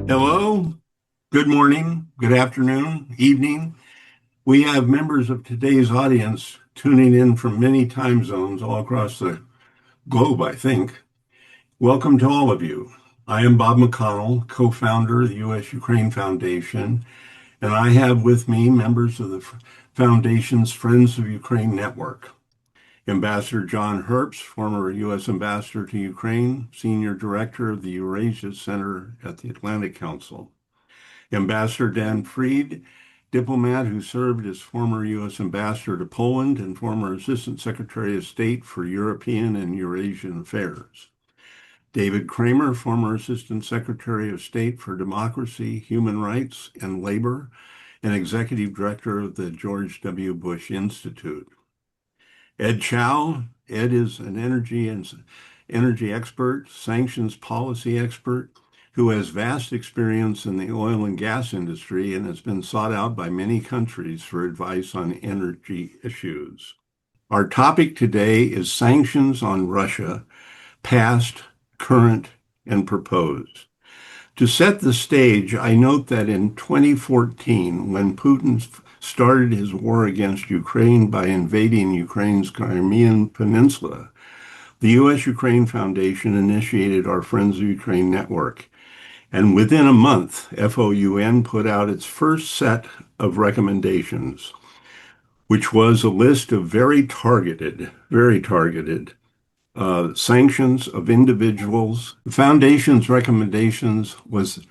Hello, good morning, good afternoon, evening. We have members of today's audience tuning in from many time zones all across the globe, I think. Welcome to all of you. I am Bob McConnell, co-founder of the U.S. Ukraine Foundation, and I have with me members of the Foundation's Friends of Ukraine network. Ambassador John Herbst, former U.S. Ambassador to Ukraine, Senior Director of the Eurasia Center at the Atlantic Council. Ambassador Dan Fried, diplomat who served as former U.S. Ambassador to Poland and former Assistant Secretary of State for European and Eurasian Affairs. David Kramer, former Assistant Secretary of State for Democracy, Human Rights, and Labor, and Executive Director of the George W. Bush Institute. Ed Chow. Ed is an energy expert, sanctions policy expert, who has vast experience in the oil and gas industry and has been sought out by many countries for advice on energy issues. Our topic today is sanctions on Russia, past, current, and proposed. To set the stage, I note that in 2014, when Putin started his war against Ukraine by invading Ukraine's Crimean Peninsula, the U.S. Ukraine Foundation initiated our Friends of Ukraine network. And within a month, FOUN put out its first set of recommendations, which was a list of very targeted sanctions of individuals. The Foundation's recommendations was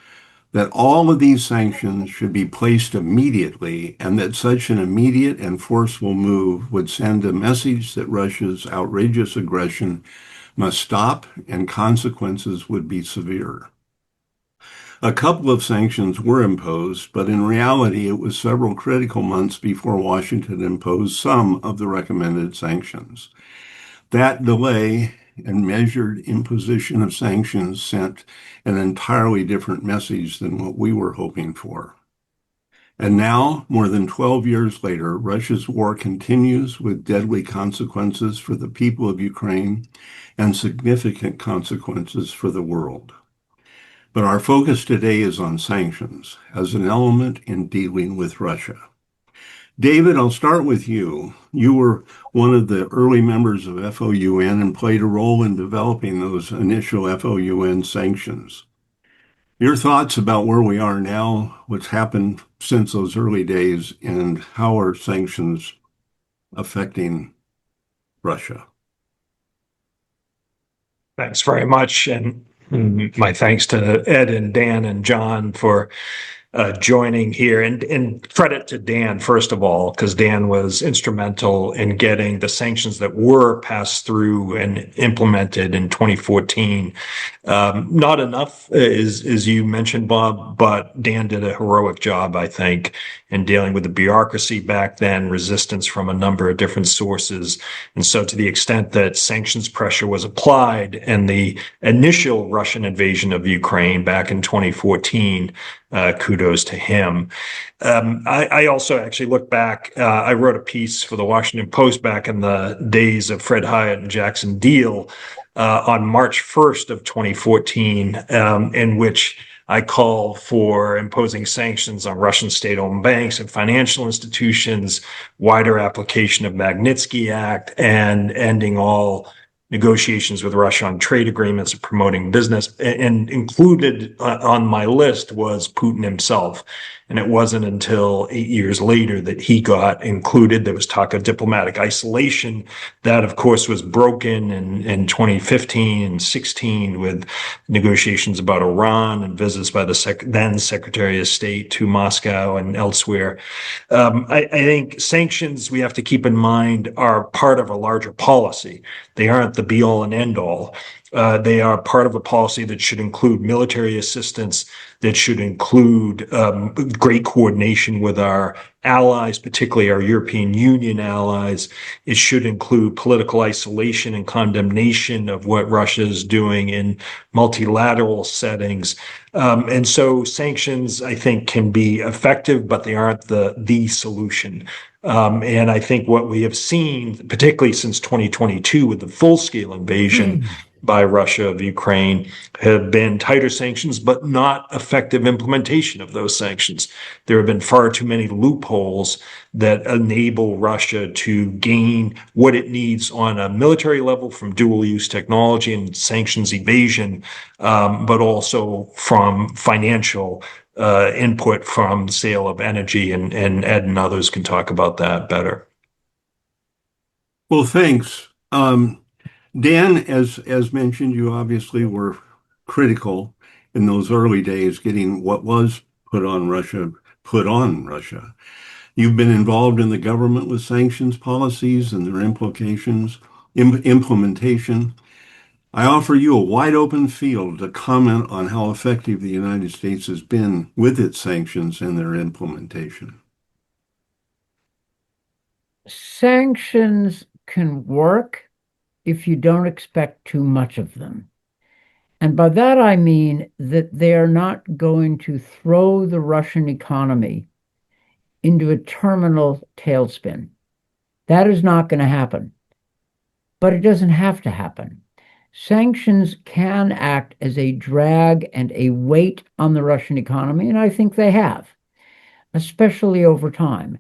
that all of these sanctions should be placed immediately, and that such an immediate and forceful move would send a message that Russia's outrageous aggression must stop and consequences would be severe. A couple of sanctions were imposed, but in reality, it was several critical months before Washington imposed some of the recommended sanctions. That delay and measured imposition of sanctions sent an entirely different message than what we were hoping for. And now, more than 12 years later, Russia's war continues with deadly consequences for the people of Ukraine and significant consequences for the world. But our focus today is on sanctions as an element in dealing with Russia. David, I'll start with you. You were one of the early members of FOUN and played a role in developing those initial FOUN sanctions. Your thoughts about where we are now, what's happened since those early days, and how are sanctions affecting Russia? Thanks very much. And my thanks to Ed and Dan and John for joining here, and credit to Dan, first of all, because Dan was instrumental in getting the sanctions that were passed through and implemented in 2014. Not enough, as you mentioned, Bob, but Dan did a heroic job, I think, in dealing with the bureaucracy back then, resistance from a number of different sources. And so to the extent that sanctions pressure was applied and the initial Russian invasion of Ukraine back in 2014, kudos to him. I also actually look back. I wrote a piece for the Washington Post back in the days of Fred Hyatt and Jackson Deal on March 1st of 2014, in which I call for imposing sanctions on Russian state-owned banks and financial institutions, wider application of Magnitsky Act, and ending all negotiations with Russia on trade agreements and promoting business. And included on my list was Putin himself. And it wasn't until 8 years later that he got included. There was talk of diplomatic isolation. That, of course, was broken in 2015 and 16 with negotiations about Iran and visits by the then Secretary of State to Moscow and elsewhere. I think sanctions, we have to keep in mind, are part of a larger policy. They aren't the be-all and end-all. They are part of a policy that should include military assistance, that should include great coordination with our allies, particularly our European Union allies. It should include political isolation and condemnation of what Russia is doing in multilateral settings. And so sanctions, I think, can be effective, but they aren't the solution. And I think what we have seen, particularly since 2022 with the full-scale invasion by Russia of Ukraine, have been tighter sanctions, but not effective implementation of those sanctions. There have been far too many loopholes that enable Russia to gain what it needs on a military level from dual-use technology and sanctions evasion, but also from financial input from sale of energy, and Ed and others can talk about that better. Well, thanks. Dan, as mentioned, you obviously were critical in those early days getting what was put on Russia. You've been involved in the government with sanctions policies and their implementation. I offer you a wide open field to comment on how effective the United States has been with its sanctions and their implementation. Sanctions can work if you don't expect too much of them. And by that I mean that they are not going to throw the Russian economy into a terminal tailspin. That is not going to happen. But it doesn't have to happen. Sanctions can act as a drag and a weight on the Russian economy, and I think they have, especially over time.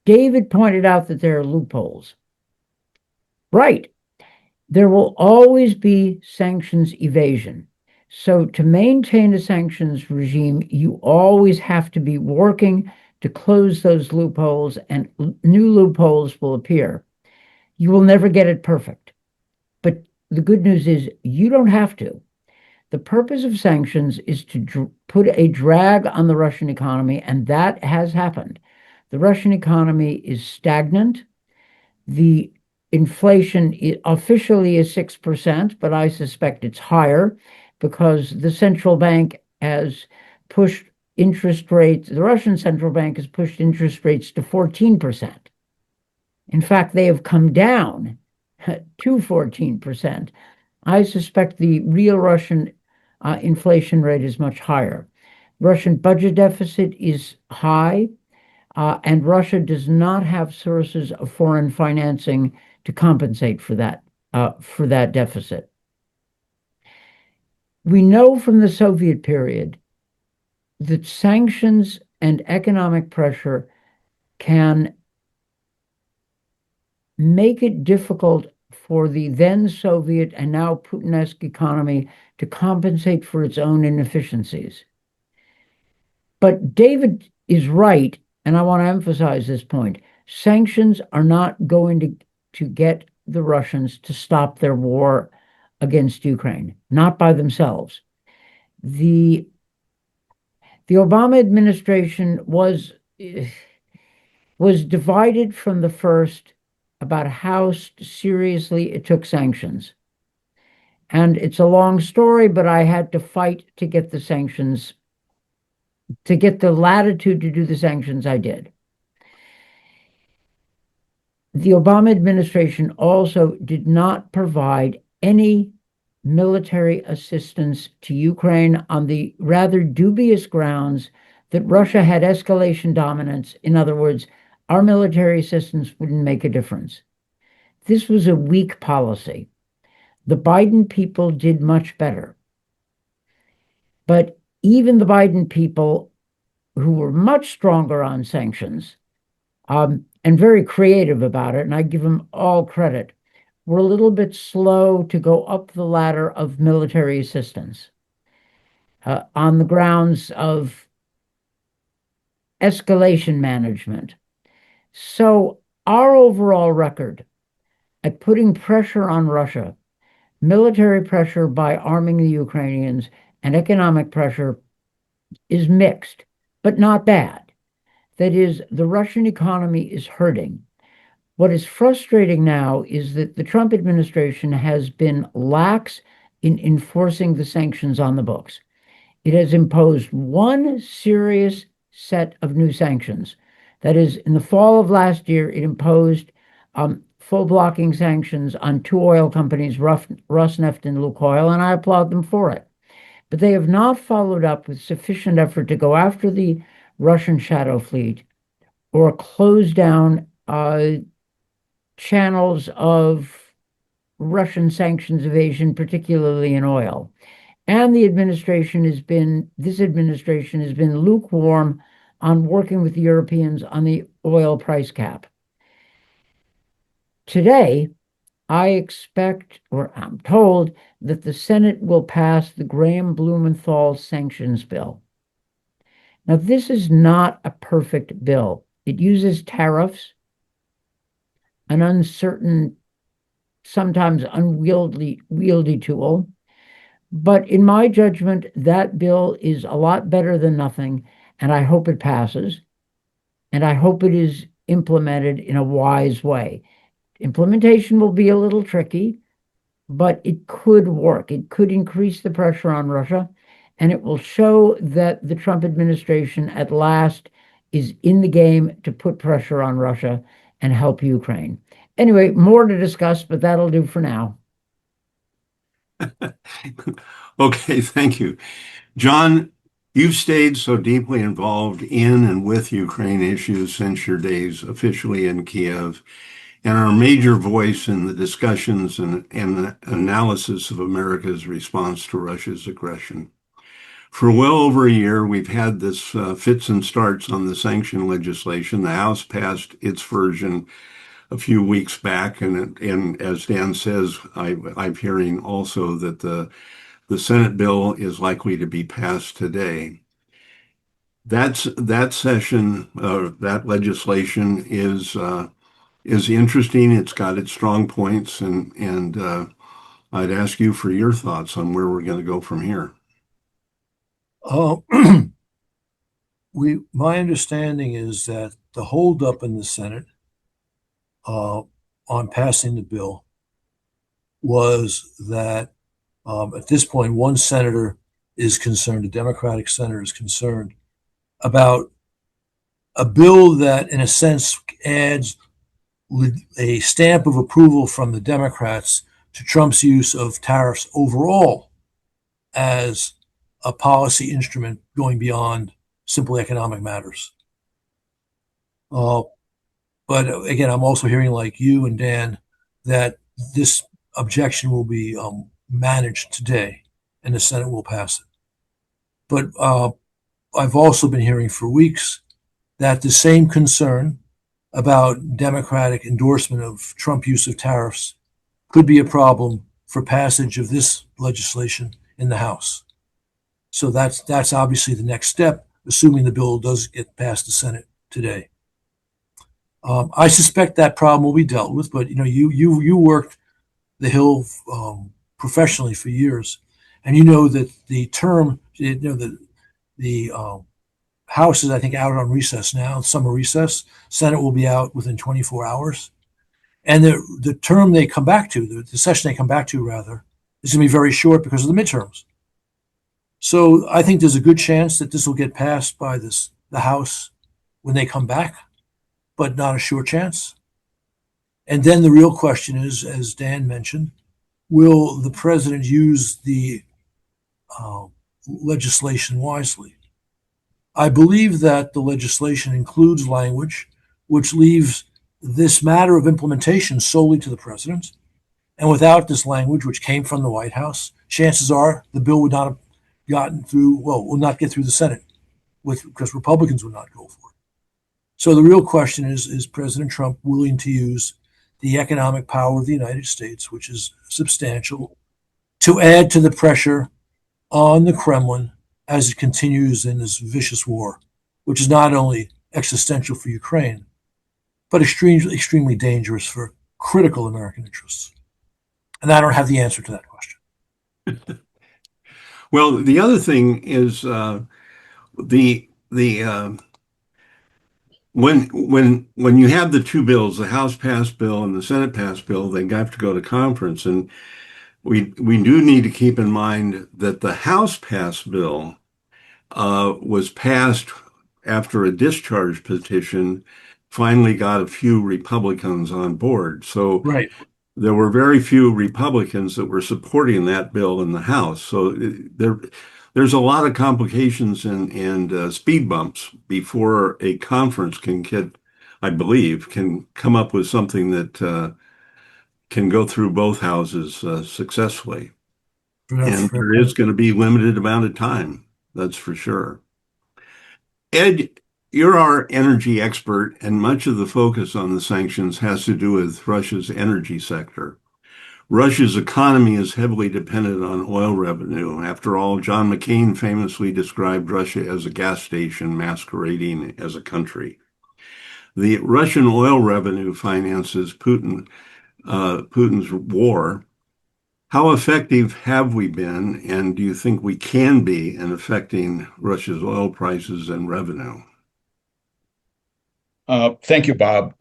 David pointed out that there are loopholes. Right. There will always be sanctions evasion. So to maintain a sanctions regime, you always have to be working to close those loopholes, and new loopholes will appear. You will never get it perfect. But the good news is you don't have to. The purpose of sanctions is to put a drag on the Russian economy, and that has happened. The Russian economy is stagnant. The inflation officially is 6%, but I suspect it's higher because the central bank has pushed interest rates. The Russian central bank has pushed interest rates to 14%. In fact, they have come down to 14%. I suspect the real Russian inflation rate is much higher. Russian budget deficit is high, and Russia does not have sources of foreign financing to compensate for that deficit. We know from the Soviet period that sanctions and economic pressure can make it difficult for the then Soviet and now Putin-esque economy to compensate for its own inefficiencies. But David is right, and I want to emphasize this point. Sanctions are not going to get the Russians to stop their war against Ukraine, not by themselves. The Obama administration was divided from the first about how seriously it took sanctions. And it's a long story, but I had to fight to get the sanctions, to get the latitude to do the sanctions I did. The Obama administration also did not provide any military assistance to Ukraine on the rather dubious grounds that Russia had escalation dominance. In other words, our military assistance wouldn't make a difference. This was a weak policy. The Biden people did much better. But even the Biden people, who were much stronger on sanctions, and very creative about it, and I give them all credit, were a little bit slow to go up the ladder of military assistance on the grounds of escalation management. So our overall record at putting pressure on Russia, military pressure by arming the Ukrainians, and economic pressure is mixed, but not bad. That is, the Russian economy is hurting. What is frustrating now is that the Trump administration has been lax in enforcing the sanctions on the books. It has imposed one serious set of new sanctions. That is, in the fall of last year, it imposed full blocking sanctions on two oil companies, Rosneft and Lukoil, and I applaud them for it. But they have not followed up with sufficient effort to go after the Russian shadow fleet or close down channels of Russian sanctions evasion, particularly in oil. And this administration has been lukewarm on working with the Europeans on the oil price cap. Today, I expect, or I'm told, that the Senate will pass the Graham-Blumenthal sanctions bill. Now, this is not a perfect bill. It uses tariffs, an uncertain, sometimes unwieldy tool. But in my judgment, that bill is a lot better than nothing, and I hope it passes, and I hope it is implemented in a wise way. Implementation will be a little tricky, but it could work. It could increase the pressure on Russia, and it will show that the Trump administration at last is in the game to put pressure on Russia and help Ukraine. Anyway, more to discuss, but that'll do for now. Okay, thank you. John, you've stayed so deeply involved in and with Ukraine issues since your days officially in Kiev, and are a major voice in the discussions and analysis of America's response to Russia's aggression. For well over a year, we've had this fits and starts on the sanction legislation. The House passed its version a few weeks back, and as Dan says, I'm hearing also that the Senate bill is likely to be passed today. That session, that legislation is interesting. It's got its strong points, and I'd ask you for your thoughts on where we're going to go from here. My understanding is that the holdup in the Senate on passing the bill was that at this point, one senator is concerned, a Democratic senator is concerned about a bill that, in a sense, adds a stamp of approval from the Democrats to Trump's use of tariffs overall as a policy instrument going beyond simple economic matters. But again, I'm also hearing, like you and Dan, that this objection will be managed today and the Senate will pass it. But I've also been hearing for weeks that the same concern about Democratic endorsement of Trump use of tariffs could be a problem for passage of this legislation in the House. So that's obviously the next step, assuming the bill does get past the Senate today. I suspect that problem will be dealt with, but you worked the Hill professionally for years, and you know that the term, the House is, I think, out on recess now, summer recess. Senate will be out within 24 hours. And the term they come back to, the session they come back to, rather, is going to be very short because of the midterms. So I think there's a good chance that this will get passed by the House when they come back, but not a sure chance. And then the real question is, as Dan mentioned, will the president use the legislation wisely? I believe that the legislation includes language which leaves this matter of implementation solely to the president. And without this language, which came from the White House, chances are the bill would not have gotten through, will not get through the Senate because Republicans would not go for it. So the real question is President Trump willing to use the economic power of the United States, which is substantial, to add to the pressure on the Kremlin as it continues in this vicious war, which is not only existential for Ukraine, but extremely dangerous for critical American interests? And I don't have the answer to that question. Well, the other thing is when you have the two bills, the House passed bill and the Senate passed bill, they have to go to conference, and we do need to keep in mind that the House passed bill was passed after a discharge petition finally got a few Republicans on board. So Right. there were very few Republicans that were supporting that bill in the House. So there's a lot of complications and speed bumps before a conference can get, I believe, can come up with something that can go through both houses successfully. And there is going to be limited amount of time, that's for sure. Ed, you're our energy expert, and much of the focus on the sanctions has to do with Russia's energy sector. Russia's economy is heavily dependent on oil revenue. After all, John McCain famously described Russia as a gas station masquerading as a country. The Russian oil revenue finances Putin's war. How effective have we been, and do you think we can be in affecting Russia's oil prices and revenue? Thank you, Bob.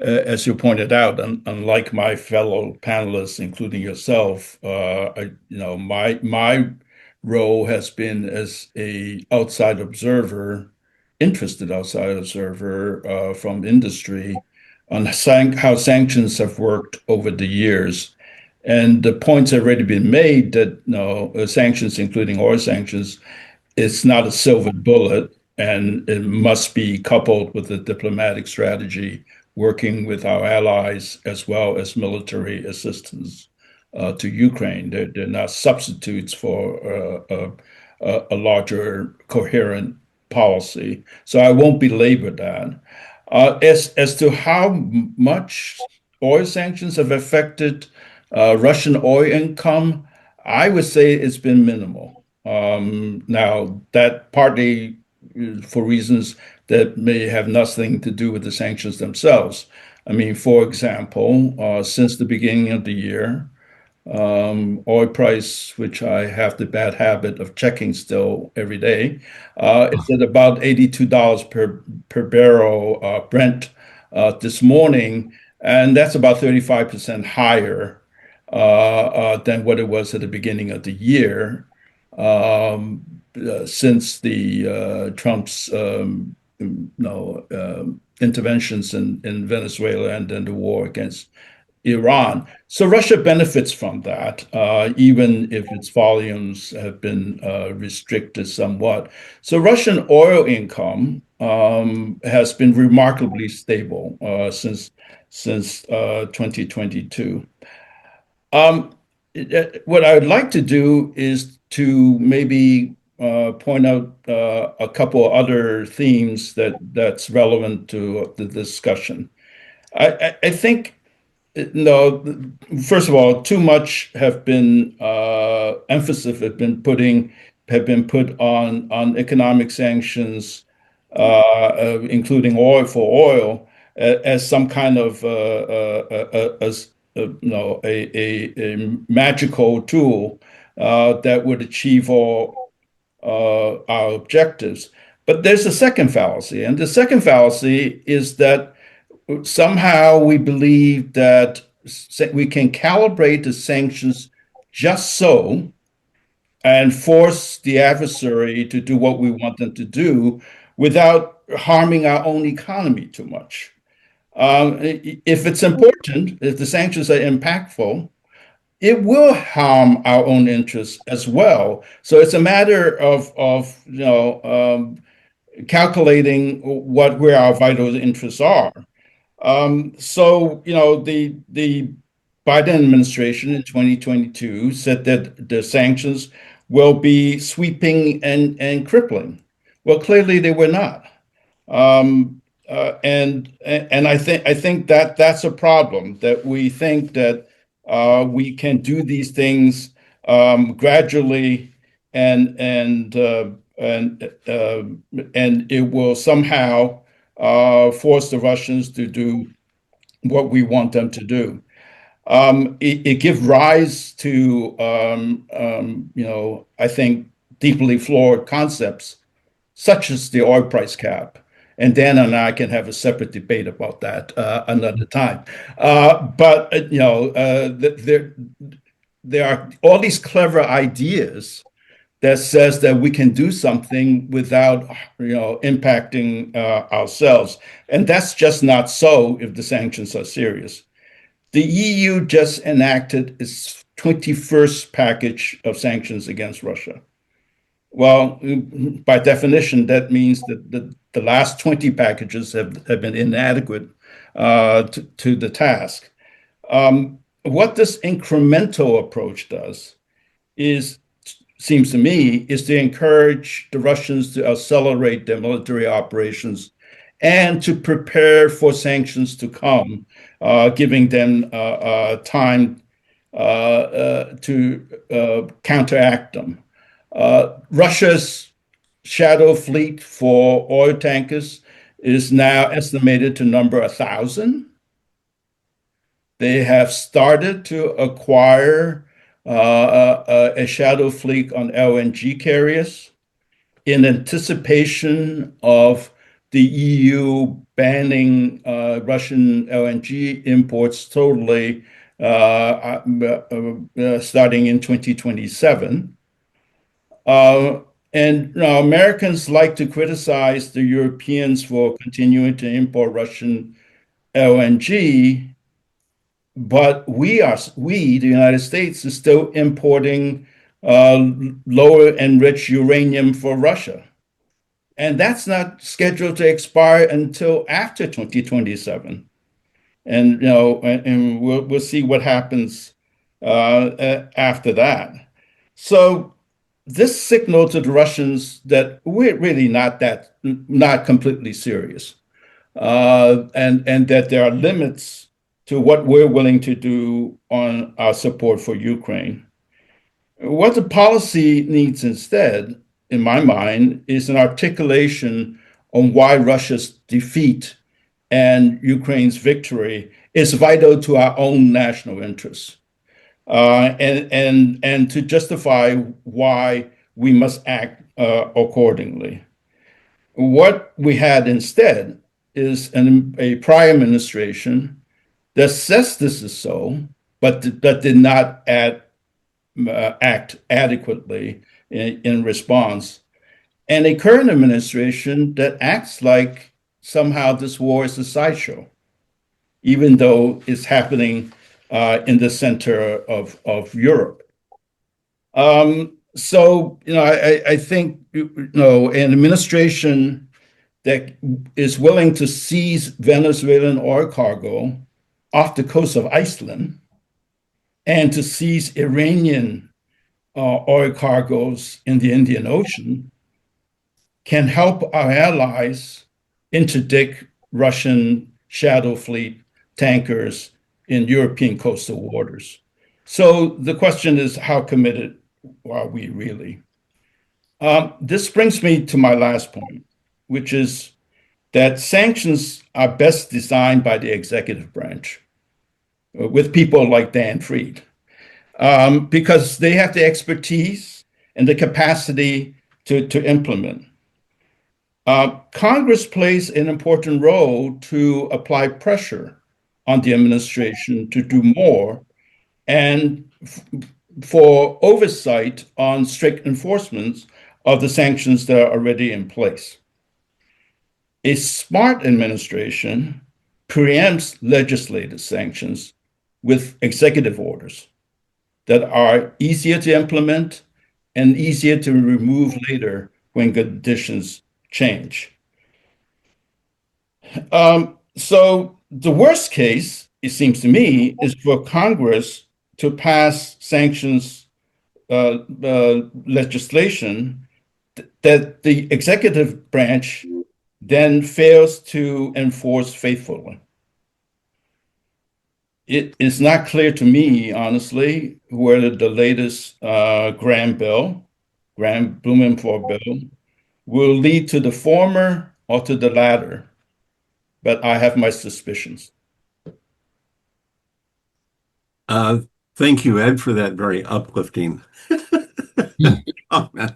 As you pointed out, unlike my fellow panelists, including yourself, my role has been as a outside observer, interested outside observer from industry on how sanctions have worked over the years. And the points have already been made that sanctions, including oil sanctions, it's not a silver bullet, and it must be coupled with a diplomatic strategy, working with our allies as well as military assistance to Ukraine. They're not substitutes for a larger coherent policy. So I won't belabor that. As to how much oil sanctions have affected Russian oil income, I would say it's been minimal. Now, that partly for reasons that may have nothing to do with the sanctions themselves. I mean, for example, since the beginning of the year, oil price, which I have the bad habit of checking still every day, is at about $82 per barrel Brent this morning, and that's about 35% higher than what it was at the beginning of the year, since the Trump's interventions in Venezuela and then the war against Iran. So Russia benefits from that, even if its volumes have been restricted somewhat. So Russian oil income has been remarkably stable since 2022. What I would like to do is to maybe point out a couple of other themes that's relevant to the discussion. I think, no, first of all, too much have been emphasis have been put on economic sanctions, including oil for oil, as some kind of a magical tool that would achieve all our objectives. But there's a second fallacy, and the second fallacy is that somehow we believe that we can calibrate the sanctions just so and force the adversary to do what we want them to do without harming our own economy too much. If it's important, if the sanctions are impactful, it will harm our own interests as well. So it's a matter of calculating where our vital interests are. So the Biden administration in 2022 said that the sanctions will be sweeping and crippling. Well, clearly they were not. And I think that that's a problem, that we think that we can do these things gradually, and it will somehow force the Russians to do what we want them to do. It gives rise to I think deeply flawed concepts, such as the oil price cap. And Dan and I can have a separate debate about that another time. But there are all these clever ideas that says that we can do something without impacting ourselves, and that's just not so if the sanctions are serious. The EU just enacted its 21st package of sanctions against Russia. Well, by definition, that means that the last 20 packages have been inadequate to the task. What this incremental approach does seems to me, is to encourage the Russians to accelerate their military operations and to prepare for sanctions to come, giving them time to counteract them. Russia's shadow fleet for oil tankers is now estimated to number 1,000. They have started to acquire a shadow fleet on LNG carriers in anticipation of the EU banning Russian LNG imports totally starting in 2027. And Americans like to criticize the Europeans for continuing to import Russian LNG, but we, the United States, is still importing lower enriched uranium for Russia. And that's not scheduled to expire until after 2027. And, and we'll see what happens after that. So this signaled to the Russians that we're really not completely serious, and that there are limits to what we're willing to do on our support for Ukraine. What the policy needs instead, in my mind, is an articulation on why Russia's defeat and Ukraine's victory is vital to our own national interests, and to justify why we must act accordingly. What we had instead is a prior administration that says this is so, but that did not act adequately in response, and a current administration that acts like somehow this war is a sideshow, even though it's happening in the center of Europe. So, I think, an administration that is willing to seize Venezuelan oil cargo off the coast of Iceland and to seize Iranian oil cargoes in the Indian Ocean can help our allies interdict Russian shadow fleet tankers in European coastal waters. So the question is, how committed are we really? This brings me to my last point, which is that sanctions are best designed by the executive branch with people like Dan Fried, because they have the expertise and the capacity to implement. Congress plays an important role to apply pressure on the administration to do more and for oversight on strict enforcement of the sanctions that are already in place. A smart administration preempts legislative sanctions with executive orders that are easier to implement and easier to remove later when conditions change. So the worst case, it seems to me, is for Congress to pass sanctions legislation that the executive branch then fails to enforce faithfully. It is not clear to me, honestly, whether the latest Graham-Blumenthal bill will lead to the former or to the latter, but I have my suspicions. Thank you, Ed, for that very uplifting comment.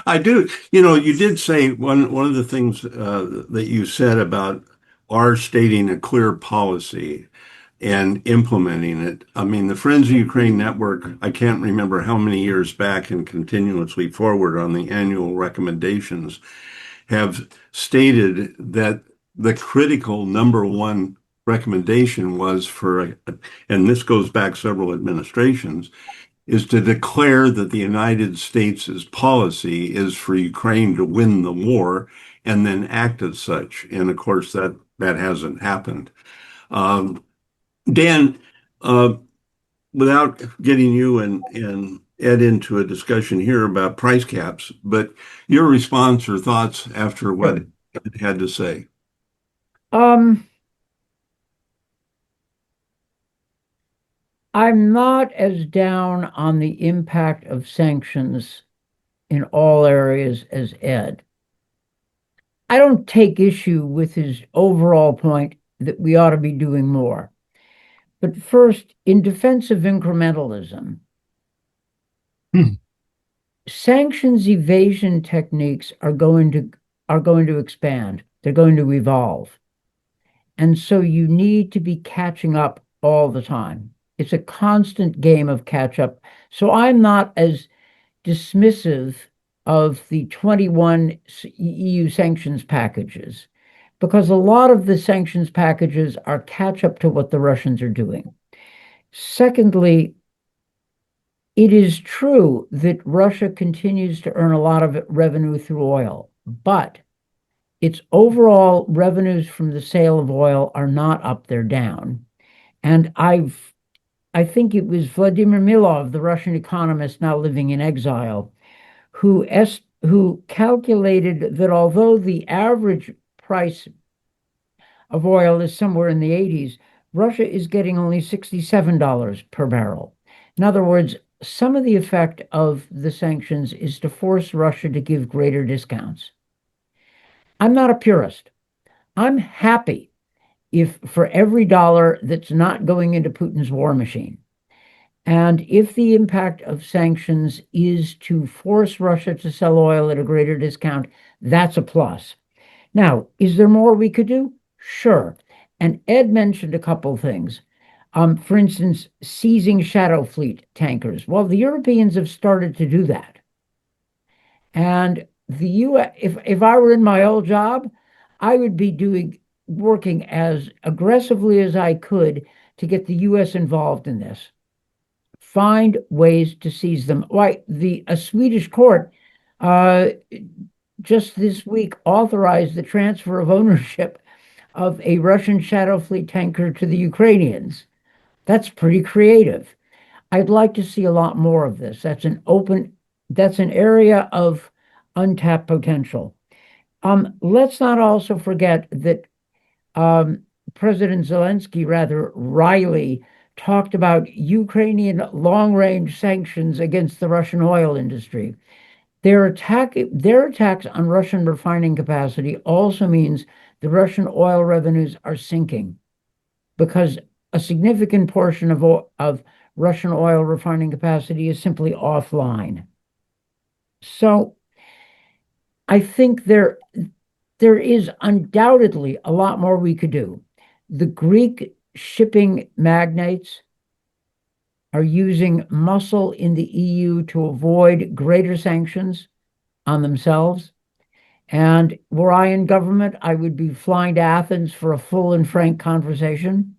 I do. You did say one of the things that you said about our stating a clear policy and implementing it. I mean, the Friends of Ukraine Network, I can't remember how many years back and continuously forward on the annual recommendations, have stated that the critical number one recommendation was and this goes back several administrations, is to declare that the United States' policy is for Ukraine to win the war and then act as such. And of course, that hasn't happened. Dan, uh, without getting you and Ed into a discussion here about price caps, but your response or thoughts after what Ed had to say. I'm not as down on the impact of sanctions in all areas as Ed. I don't take issue with his overall point that we ought to be doing more. But first, in defense of incrementalism, sanctions evasion techniques are going to expand. They're going to evolve. And so you need to be catching up all the time. It's a constant game of catch up. So I'm not as dismissive of the 21 EU sanctions packages because a lot of the sanctions packages are catch up to what the Russians are doing. Secondly, it is true that Russia continues to earn a lot of revenue through oil, but its overall revenues from the sale of oil are not up, they're down. And I think it was Vladimir Milov, the Russian economist now living in exile, who calculated that although the average price of oil is somewhere in the 80s, Russia is getting only $67 per barrel. In other words, some of the effect of the sanctions is to force Russia to give greater discounts. I'm not a purist. I'm happy if for every dollar that's not going into Putin's war machine. And if the impact of sanctions is to force Russia to sell oil at a greater discount, that's a plus. Now, is there more we could do? Sure. And Ed mentioned a couple things. For instance, seizing shadow fleet tankers. Well, the Europeans have started to do that. And the U.S., if I were in my old job, I would be working as aggressively as I could to get the U.S. involved in this. Find ways to seize them. Why, a Swedish court just this week authorized the transfer of ownership of a Russian shadow fleet tanker to the Ukrainians. That's pretty creative. I'd like to see a lot more of this. That's an area of untapped potential. Let's not also forget that President Zelensky rather wryly talked about Ukrainian long-range sanctions against the Russian oil industry. Their attacks on Russian refining capacity also means the Russian oil revenues are sinking because a significant portion of Russian oil refining capacity is simply offline. So I think there is undoubtedly a lot more we could do. The Greek shipping magnates are using muscle in the EU to avoid greater sanctions on themselves. And were I in government, I would be flying to Athens for a full and frank conversation.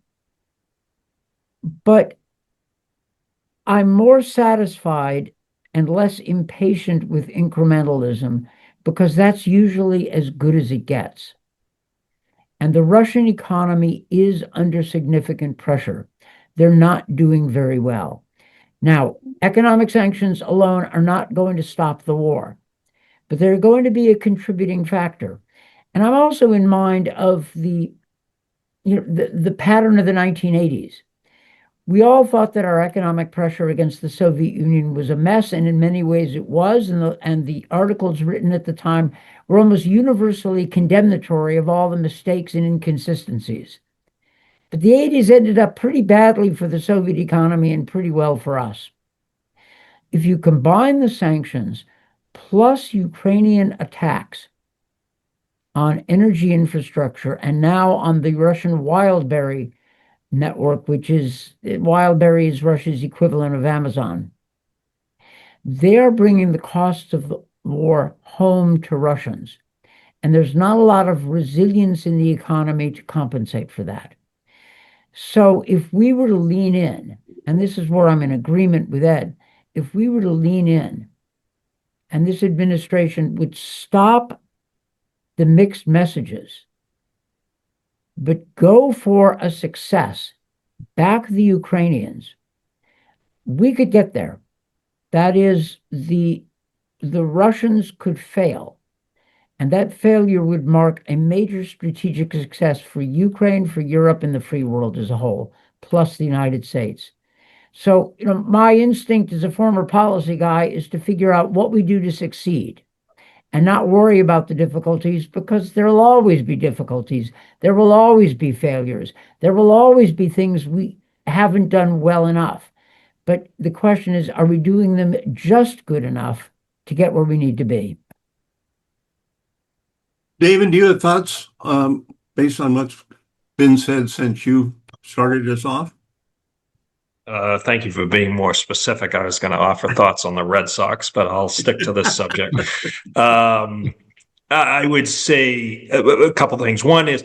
But I'm more satisfied and less impatient with incrementalism because that's usually as good as it gets. And the Russian economy is under significant pressure. They're not doing very well. Now, economic sanctions alone are not going to stop the war, but they're going to be a contributing factor. And I'm also in mind of the pattern of the 1980s. We all thought that our economic pressure against the Soviet Union was a mess, and in many ways it was. And the articles written at the time were almost universally condemnatory of all the mistakes and inconsistencies. But the 80s ended up pretty badly for the Soviet economy and pretty well for us. If you combine the sanctions plus Ukrainian attacks on energy infrastructure, and now on the Russian Wildberry network, which is Wildberry is Russia's equivalent of Amazon. They are bringing the costs of the war home to Russians. And there's not a lot of resilience in the economy to compensate for that. So if we were to lean in, and this is where I'm in agreement with Ed, if we were to lean in, and this administration would stop the mixed messages, but go for a success, back the Ukrainians, we could get there. That is, the Russians could fail. And that failure would mark a major strategic success for Ukraine, for Europe, and the free world as a whole, plus the United States. So, my instinct as a former policy guy is to figure out what we do to succeed and not worry about the difficulties, because there will always be difficulties. There will always be failures. There will always be things we haven't done well enough. But the question is, are we doing them just good enough to get where we need to be? David, do you have thoughts based on what's been said since you started us off? Thank you for being more specific. I was going to offer thoughts on the Red Sox, but I'll stick to this subject. I would say a couple things. One is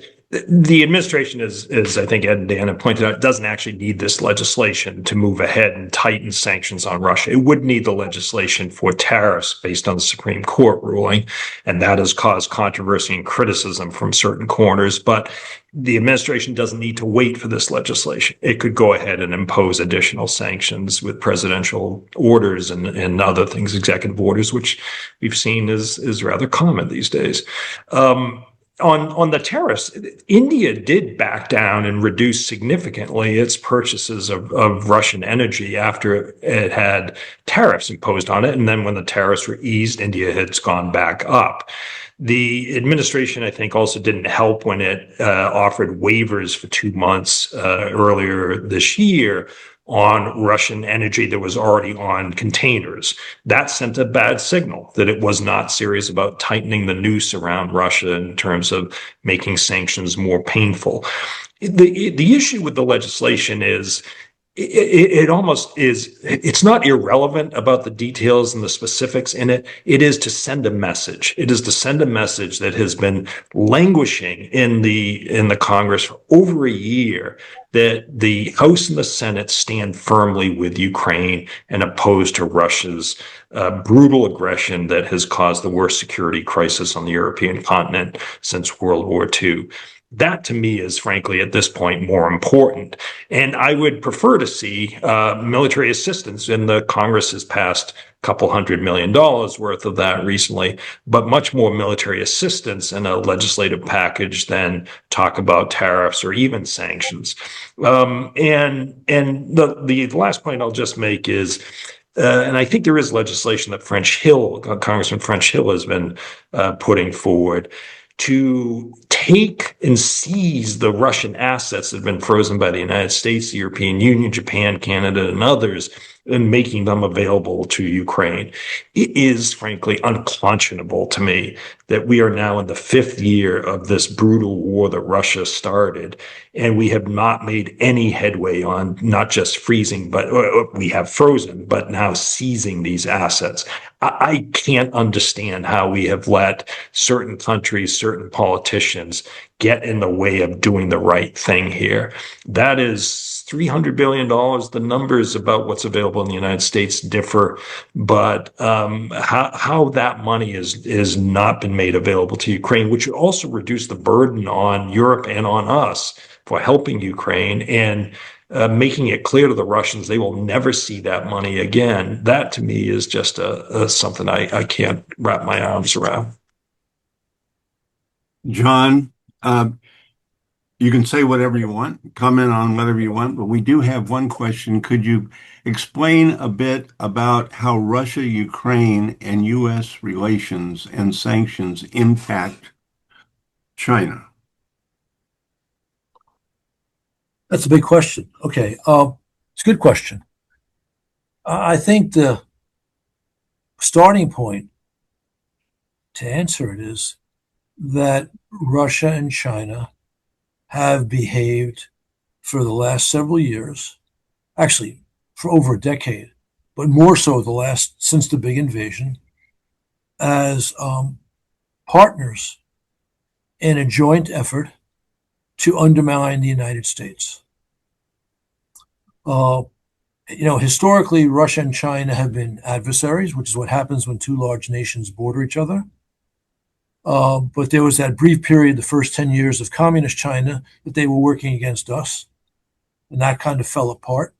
the administration is, I think Ed and Dan have pointed out, doesn't actually need this legislation to move ahead and tighten sanctions on Russia. It would need the legislation for tariffs based on the Supreme Court ruling, and that has caused controversy and criticism from certain corners. But the administration doesn't need to wait for this legislation. It could go ahead and impose additional sanctions with presidential orders and other things, executive orders, which we've seen is rather common these days. On the tariffs, India did back down and reduce significantly its purchases of Russian energy after it had tariffs imposed on it. And then when the tariffs were eased, India has gone back up. The administration, I think, also didn't help when it offered waivers for 2 months earlier this year on Russian energy that was already on containers. That sent a bad signal that it was not serious about tightening the noose around Russia in terms of making sanctions more painful. The issue with the legislation is it almost is, it's not irrelevant about the details and the specifics in it. It is to send a message. It is to send a message that has been languishing in the Congress for over a year, that the House and the Senate stand firmly with Ukraine and opposed to Russia's brutal aggression that has caused the worst security crisis on the European continent since World War II. That, to me, is frankly at this point more important. And I would prefer to see military assistance, and the Congress has passed a couple $100 million worth of that recently, but much more military assistance in a legislative package than talk about tariffs or even sanctions. And the last point I'll just make is, and I think there is legislation that Congressman French Hill has been putting forward to take and seize the Russian assets that have been frozen by the United States, the European Union, Japan, Canada, and others, and making them available to Ukraine. It is, frankly, unconscionable to me that we are now in the 5th year of this brutal war that Russia started, and we have not made any headway on not just freezing, but we have frozen, but now seizing these assets. I can't understand how we have let certain countries, certain politicians get in the way of doing the right thing here. That is $300 billion. The numbers about what's available in the United States differ, but how that money is not been made available to Ukraine, which would also reduce the burden on Europe and on us for helping Ukraine and making it clear to the Russians they will never see that money again. That, to me, is just something I can't wrap my arms around. John, you can say whatever you want, comment on whatever you want, but we do have one question. Could you explain a bit about how Russia, Ukraine, and U.S. relations and sanctions impact China? That's a big question. Okay, it's a good question. I think the starting point to answer it is that Russia and China have behaved for the last several years, actually for over a decade, but more so since the big invasion, as partners in a joint effort to undermine the United States. Historically, Russia and China have been adversaries, which is what happens when two large nations border each other. But there was that brief period, the first 10 years of communist China, that they were working against us. And that kind of fell apart.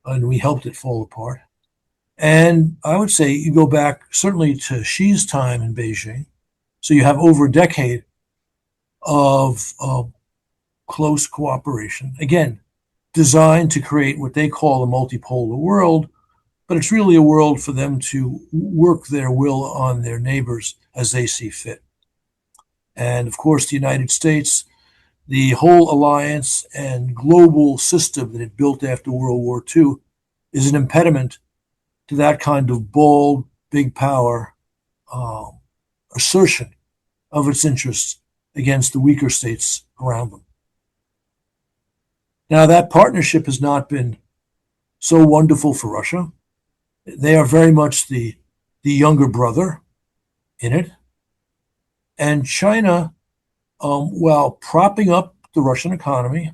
And we helped it fall apart. And I would say you go back certainly to Xi's time in Beijing. So you have over a decade of close cooperation. Again, designed to create what they call a multipolar world, but it's really a world for them to work their will on their neighbors as they see fit. And of course, the United States, the whole alliance and global system that it built after World War II is an impediment to that kind of bold, big power assertion of its interests against the weaker states around them. Now, that partnership has not been so wonderful for Russia. They are very much the younger brother in it. And China, while propping up the Russian economy,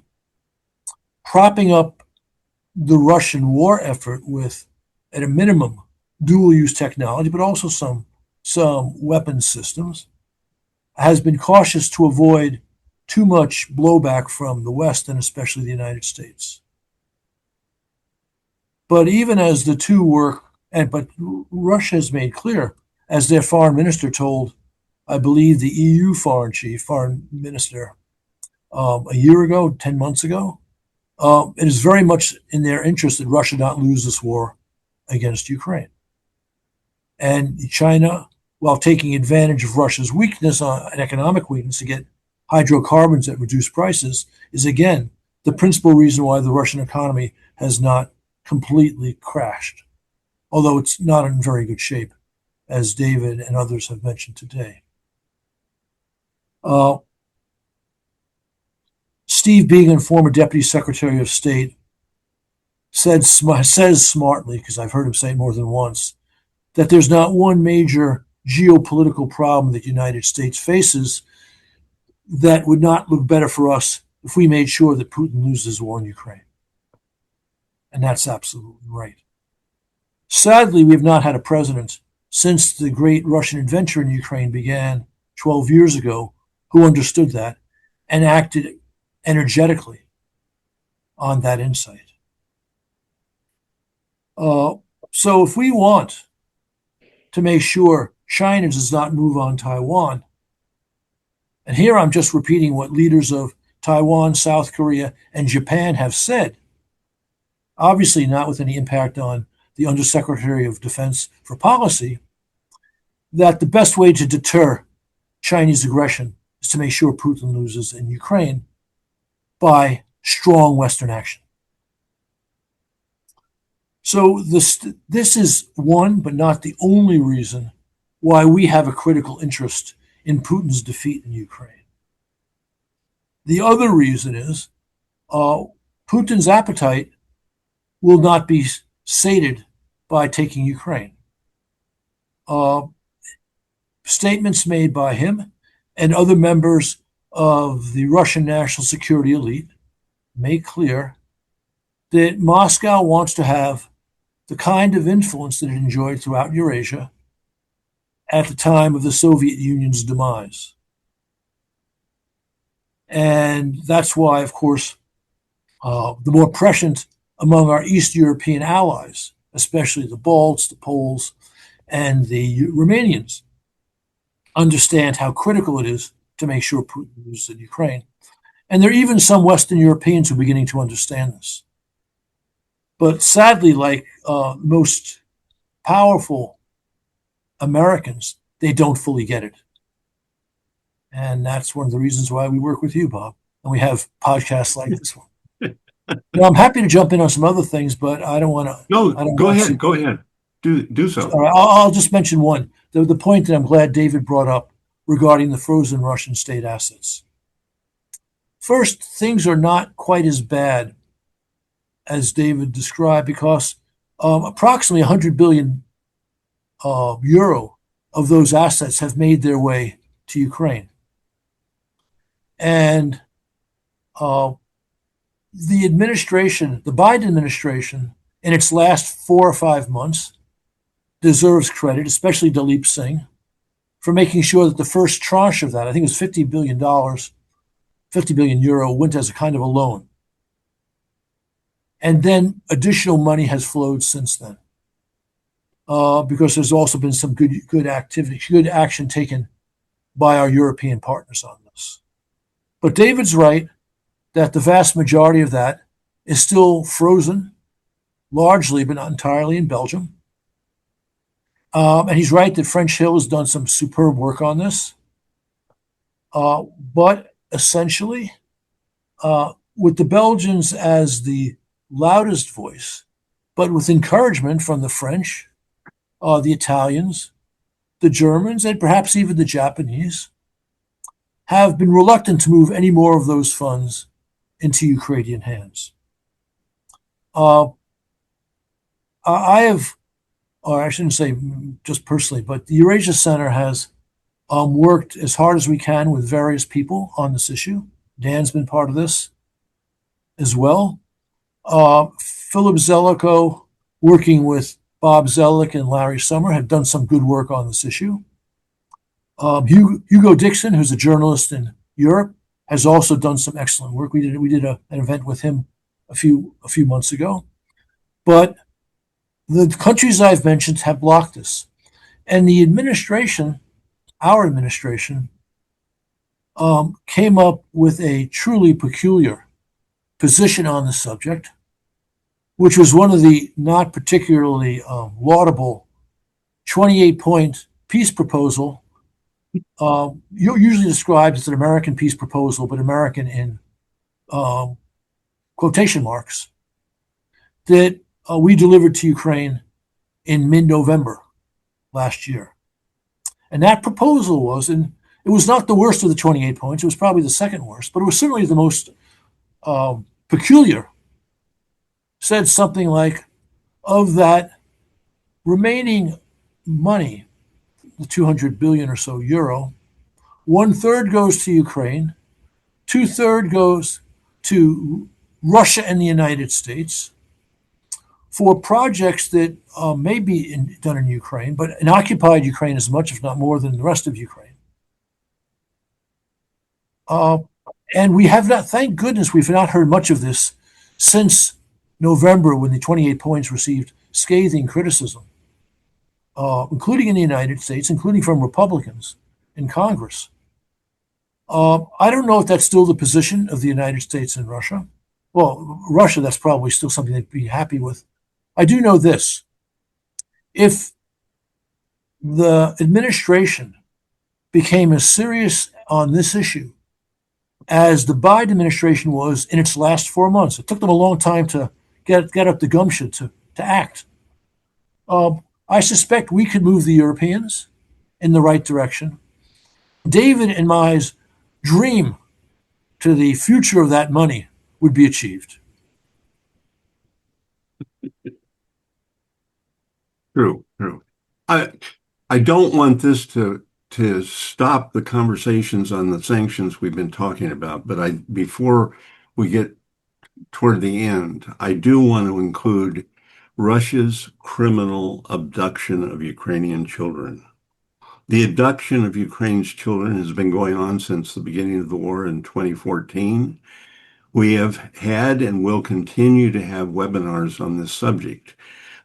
propping up the Russian war effort with, at a minimum, dual-use technology, but also some weapons systems, has been cautious to avoid too much blowback from the West and especially the United States. But even as the two work, but Russia has made clear, as their foreign minister told, I believe, the EU foreign minister, a year ago, 10 months ago, it is very much in their interest that Russia not lose this war against Ukraine. And China, while taking advantage of Russia's weakness, an economic weakness, to get hydrocarbons at reduced prices, is again the principal reason why the Russian economy has not completely crashed, although it's not in very good shape, as David and others have mentioned today. Steve Biegun, former Deputy Secretary of State, says smartly, because I've heard him say it more than once, that there's not one major geopolitical problem that the United States faces that would not look better for us if we made sure that Putin loses the war in Ukraine. And that's absolutely right. Sadly, we have not had a president since the great Russian adventure in Ukraine began 12 years ago who understood that and acted energetically on that insight. So if we want to make sure China does not move on Taiwan, and here I'm just repeating what leaders of Taiwan, South Korea, and Japan have said, obviously not with any impact on the Undersecretary of Defense for Policy, that the best way to deter Chinese aggression is to make sure Putin loses in Ukraine by strong Western action. So this is one, but not the only reason why we have a critical interest in Putin's defeat in Ukraine. The other reason is Putin's appetite will not be sated by taking Ukraine. Statements made by him and other members of the Russian national security elite make clear that Moscow wants to have the kind of influence that it enjoyed throughout Eurasia at the time of the Soviet Union's demise. And that's why, of course, the more prescient among our East European allies, especially the Balts, the Poles, and the Romanians, understand how critical it is to make sure Putin loses in Ukraine. And there are even some Western Europeans who are beginning to understand this. But sadly, like most powerful Americans, they don't fully get it. And that's one of the reasons why we work with you, Bob. And we have podcasts like this one. Now, I'm happy to jump in on some other things, but I don't want to. No, go ahead. Go ahead. Do so. All right, I'll just mention one. the point that I'm glad David brought up regarding the frozen Russian state assets. First, things are not quite as bad as David described because approximately 100 billion euro of those assets have made their way to Ukraine. And the administration, the Biden administration, in its last 4 or 5 months, deserves credit, especially Dalip Singh, for making sure that the first tranche of that, I think it was $50 billion, 50 billion euro, went as a kind of a loan. And then additional money has flowed since then, because there's also been some good activity, good action taken by our European partners on this. But David's right that the vast majority of that is still frozen, largely, but not entirely, in Belgium. And he's right that French Hill has done some superb work on this. But essentially, with the Belgians as the loudest voice, but with encouragement from the French, the Italians, the Germans, and perhaps even the Japanese, have been reluctant to move any more of those funds into Ukrainian hands. I have, or I shouldn't say just personally, but the Eurasia Center has worked as hard as we can with various people on this issue. Dan's been part of this as well. Philip Zellico, working with Bob Zellick and Larry Summer, have done some good work on this issue. Hugo Dixon, who's a journalist in Europe, has also done some excellent work. We did an event with him a few months ago. But the countries I've mentioned have blocked this. And the administration, our administration, came up with a truly peculiar position on the subject, which was one of the not particularly laudable 28-point peace proposal, usually described as an American peace proposal, but American in quotation marks, that we delivered to Ukraine in mid-November last year. And that proposal was, and it was not the worst of the 28 points, it was probably the second worst, but it was certainly the most peculiar. Said something like, of that remaining money, the 200 billion or so euro, 1/3 goes to Ukraine, 2/3 goes to Russia and the United States for projects that may be done in Ukraine, but in occupied Ukraine as much, if not more, than the rest of Ukraine. And we have not, thank goodness, we've not heard much of this since November, when the 28 points received scathing criticism, including in the United States, including from Republicans in Congress. I don't know if that's still the position of the United States and Russia. Well, Russia, that's probably still something they'd be happy with. I do know this. If the administration became as serious on this issue as the Biden administration was in its last 4 months, it took them a long time to get up the gumption to act. I suspect we could move the Europeans in the right direction. David and my dream to the future of that money would be achieved. True. I don't want this to stop the conversations on the sanctions we've been talking about, but before we get toward the end, I do want to include Russia's criminal abduction of Ukrainian children. The abduction of Ukraine's children has been going on since the beginning of the war in 2014. We have had and will continue to have webinars on this subject.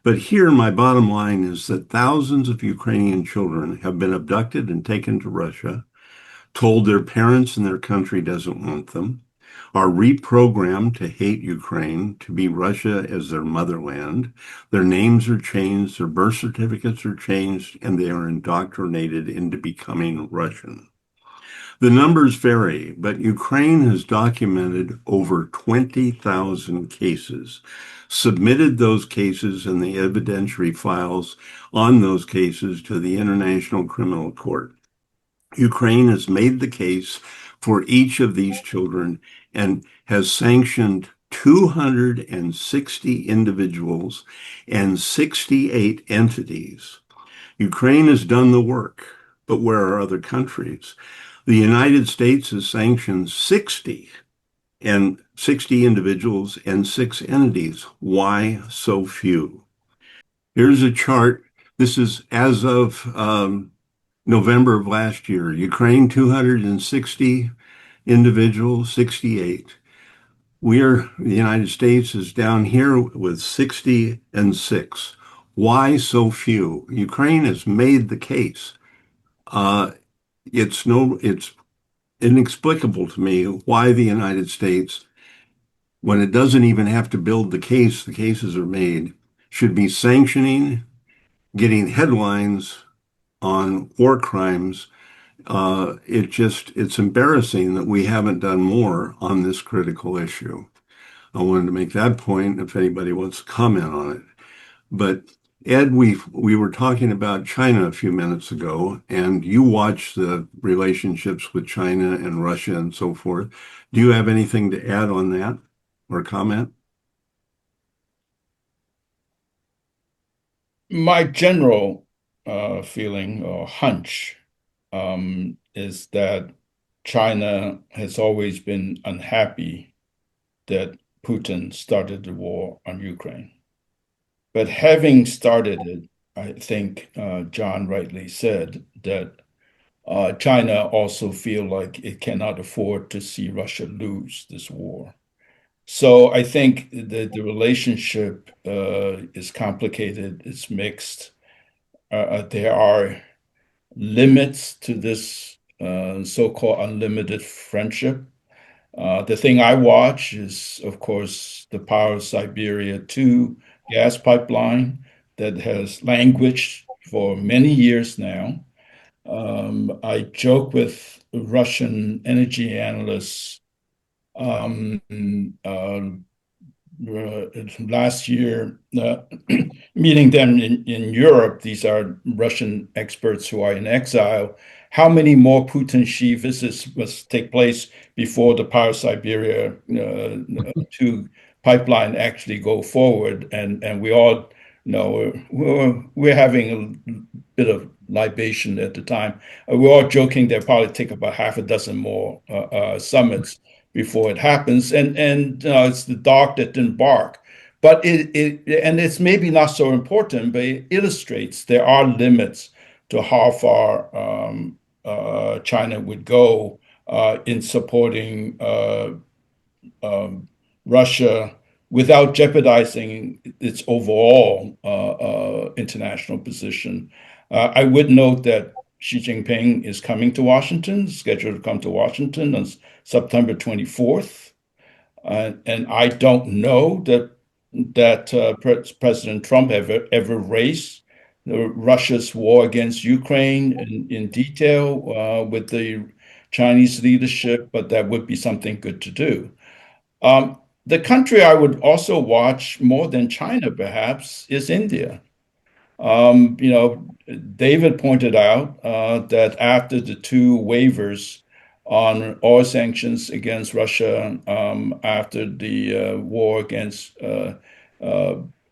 But here, my bottom line is that thousands of Ukrainian children have been abducted and taken to Russia, told their parents and their country doesn't want them, are reprogrammed to hate Ukraine, to be Russia as their motherland. Their names are changed, their birth certificates are changed, and they are indoctrinated into becoming Russian. The numbers vary, but Ukraine has documented over 20,000 cases, submitted those cases and the evidentiary files on those cases to the International Criminal Court. Ukraine has made the case for each of these children and has sanctioned 260 individuals and 68 entities. Ukraine has done the work, but where are other countries? The United States has sanctioned 60 individuals and 6 entities. Why so few? Here's a chart. This is as of November of last year. Ukraine, 260 individuals, 68. The United States is down here with 60 and 6. Why so few? Ukraine has made the case. It's inexplicable to me why the United States, when it doesn't even have to build the cases are made, should be sanctioning, getting headlines on war crimes. It's embarrassing that we haven't done more on this critical issue. I wanted to make that point if anybody wants to comment on it. But Ed, we were talking about China a few minutes ago, and you watch the relationships with China and Russia and so forth. Do you have anything to add on that or comment? My general feeling or hunch is that China has always been unhappy that Putin started the war on Ukraine. But having started it, I think John rightly said that China also feel like it cannot afford to see Russia lose this war. So I think that the relationship is complicated, it's mixed. There are limits to this so-called unlimited friendship. The thing I watch is, of course, the Power of Siberia 2 gas pipeline that has languished for many years now. I joke with Russian energy analysts last year, meeting them in Europe. These are Russian experts who are in exile. How many more Putin-Xi visits must take place before the Power Siberia 2 pipeline actually go forward? And we all know we're having a bit of libation at the time. We're all joking they'll probably take about half a dozen more summits before it happens, and it's the dog that didn't bark. But it's maybe not so important, but it illustrates there are limits to how far China would go in supporting Russia without jeopardizing its overall international position. I would note that Xi Jinping is coming to Washington, scheduled to come to Washington on September 24th. And I don't know that President Trump ever raised Russia's war against Ukraine in detail with the Chinese leadership, but that would be something good to do. The country I would also watch more than China, perhaps, is India. David pointed out that after the 2 waivers on oil sanctions against Russia after the war against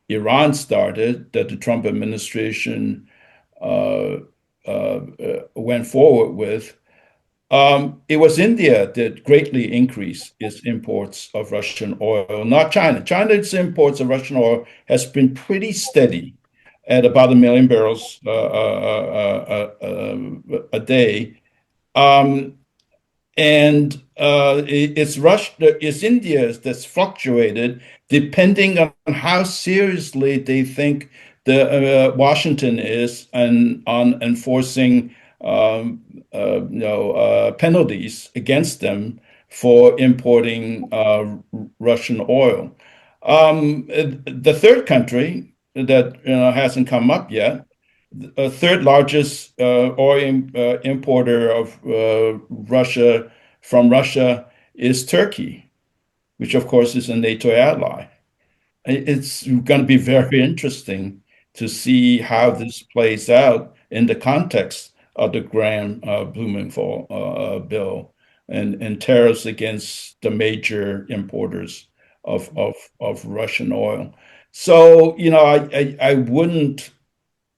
Iran started, that the Trump administration went forward with, it was India that greatly increased its imports of Russian oil, not China. China's imports of Russian oil has been pretty steady at about 1 million barrels a day. It's India that's fluctuated depending on how seriously they think the Washington is on enforcing penalties against them for importing Russian oil. The third country that hasn't come up yet third largest oil importer of Russia from Russia is Turkey, which of course is a NATO ally. It's going to be very interesting to see how this plays out in the context of the Graham-Blumenthal bill and tariffs against the major importers of Russian oil. So, I wouldn't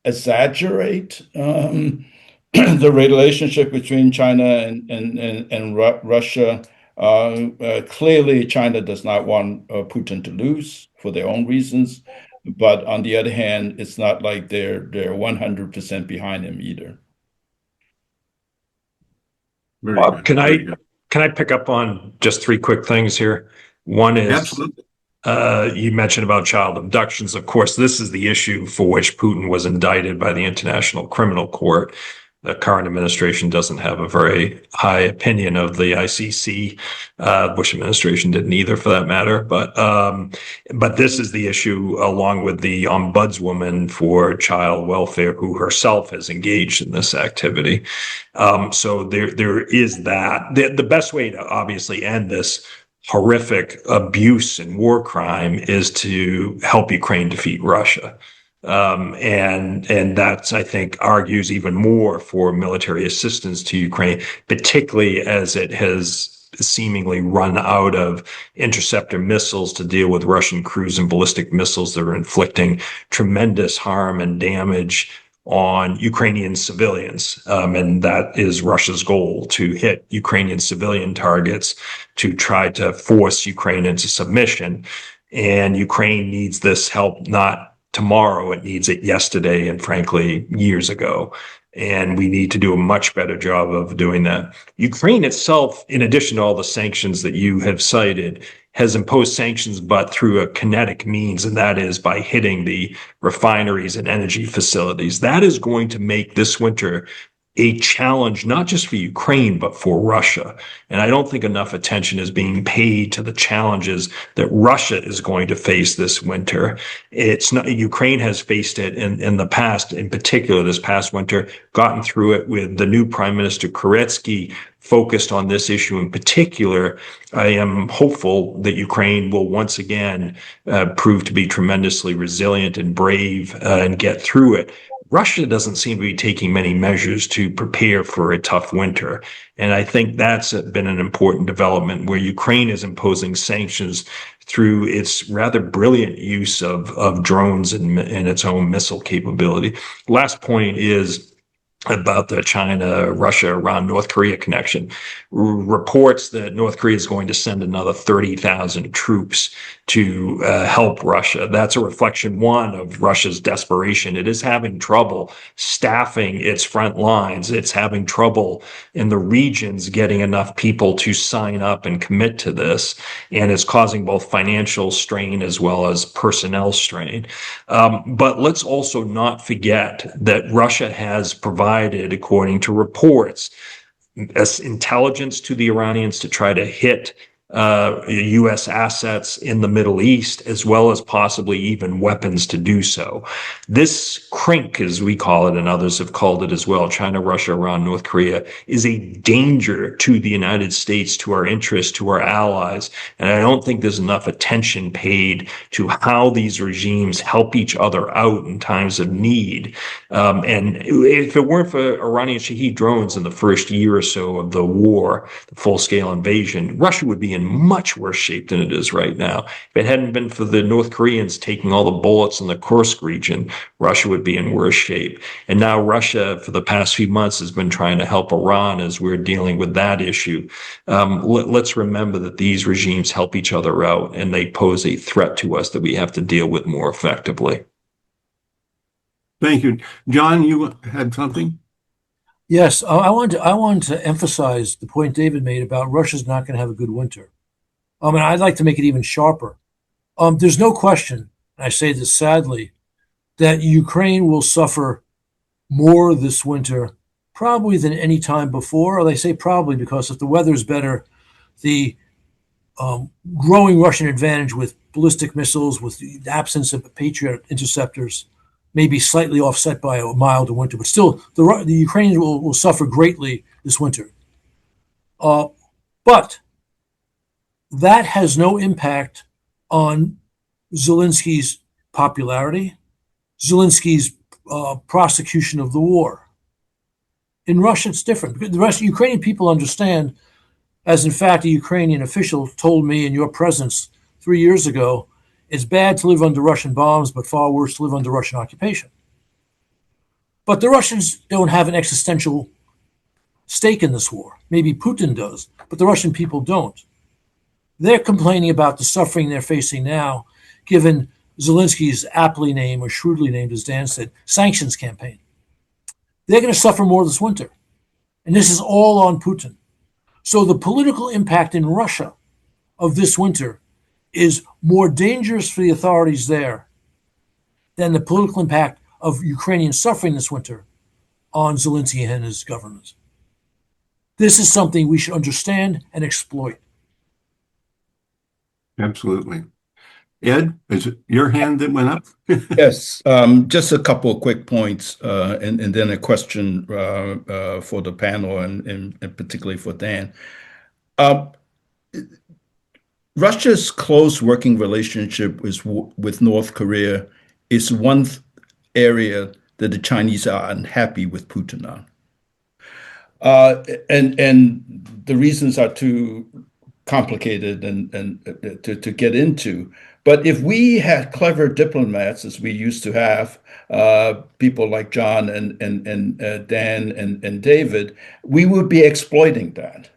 exaggerate the relationship between China and Russia. Clearly, China does not want Putin to lose for their own reasons, but on the other hand, it's not like they're 100% behind him either. Very Bob, good. can Very I good. can I pick up on just three quick things here? One is Absolutely. you mentioned about child abductions. Of course, this is the issue for which Putin was indicted by the International Criminal Court. The current administration doesn't have a very high opinion of the ICC. Bush administration didn't either, for that matter. But this is the issue, along with the ombudswoman for child welfare, who herself has engaged in this activity. So there is that. The best way to obviously end this horrific abuse and war crime is to help Ukraine defeat Russia. And that's, I think, argues even more for military assistance to Ukraine, particularly as it has seemingly run out of interceptor missiles to deal with Russian cruise and ballistic missiles that are inflicting tremendous harm and damage on Ukrainian civilians. And that is Russia's goal, to hit Ukrainian civilian targets to try to force Ukraine into submission. And Ukraine needs this help not tomorrow, it needs it yesterday and frankly years ago. And we need to do a much better job of doing that. Ukraine itself, in addition to all the sanctions that you have cited, has imposed sanctions, but through a kinetic means, and that is by hitting the refineries and energy facilities. That is going to make this winter a challenge, not just for Ukraine, but for Russia. And I don't think enough attention is being paid to the challenges that Russia is going to face this winter. It's not, Ukraine has faced it in the past, in particular this past winter, gotten through it with the new Prime Minister Kerensky focused on this issue in particular. I am hopeful that Ukraine will once again prove to be tremendously resilient and brave and get through it. Russia doesn't seem to be taking many measures to prepare for a tough winter. And I think that's been an important development, where Ukraine is imposing sanctions through its rather brilliant use of drones and its own missile capability. Last point is about the China, Russia, Iran, North Korea connection. Reports that North Korea is going to send another 30,000 troops to help Russia. That's a reflection, one, of Russia's desperation. It is having trouble staffing its front lines. It's having trouble in the regions getting enough people to sign up and commit to this. And it's causing both financial strain as well as personnel strain. But let's also not forget that Russia has provided, according to reports, intelligence to the Iranians to try to hit U.S. assets in the Middle East, as well as possibly even weapons to do so. This CRINC, as we call it, and others have called it as well, China, Russia, Iran, North Korea, is a danger to the United States, to our interests, to our allies. And I don't think there's enough attention paid to how these regimes help each other out in times of need. And if it weren't for Iranian Shahed drones in the first year or so of the war, the full-scale invasion, Russia would be in much worse shape than it is right now. If it hadn't been for the North Koreans taking all the bullets in the Kursk region, Russia would be in worse shape. And now Russia, for the past few months, has been trying to help Iran as we're dealing with that issue. Let's remember that these regimes help each other out, and they pose a threat to us that we have to deal with more effectively. Thank you. John, you had something? Yes, I wanted to emphasize the point David made about Russia's not going to have a good winter. And I'd like to make it even sharper. There's no question, and I say this sadly, that Ukraine will suffer more this winter probably than any time before. Or they say probably because if the weather's better, the growing Russian advantage with ballistic missiles, with the absence of Patriot interceptors, maybe slightly offset by a milder winter, but still the Ukrainians will suffer greatly this winter. But that has no impact on Zelensky's popularity, Zelensky's prosecution of the war. In Russia, it's different. The Ukrainian people understand, as in fact a Ukrainian official told me in your presence 3 years ago, it's bad to live under Russian bombs, but far worse to live under Russian occupation. But the Russians don't have an existential stake in this war. Maybe Putin does, but the Russian people don't. They're complaining about the suffering they're facing now, given Zelensky's aptly named, or shrewdly named, as Dan said, sanctions campaign. They're going to suffer more this winter. And this is all on Putin. So the political impact in Russia of this winter is more dangerous for the authorities there than the political impact of Ukrainian suffering this winter on Zelensky and his government. This is something we should understand and exploit. Absolutely. Ed, is it your hand that went up? Yes, just a couple of quick points, and then a question for the panel and particularly for Dan. Russia's close working relationship with North Korea is one area that the Chinese are unhappy with Putin on. And the reasons are too complicated and to get into. But if we had clever diplomats, as we used to have, people like John and Dan and David, we would be exploiting that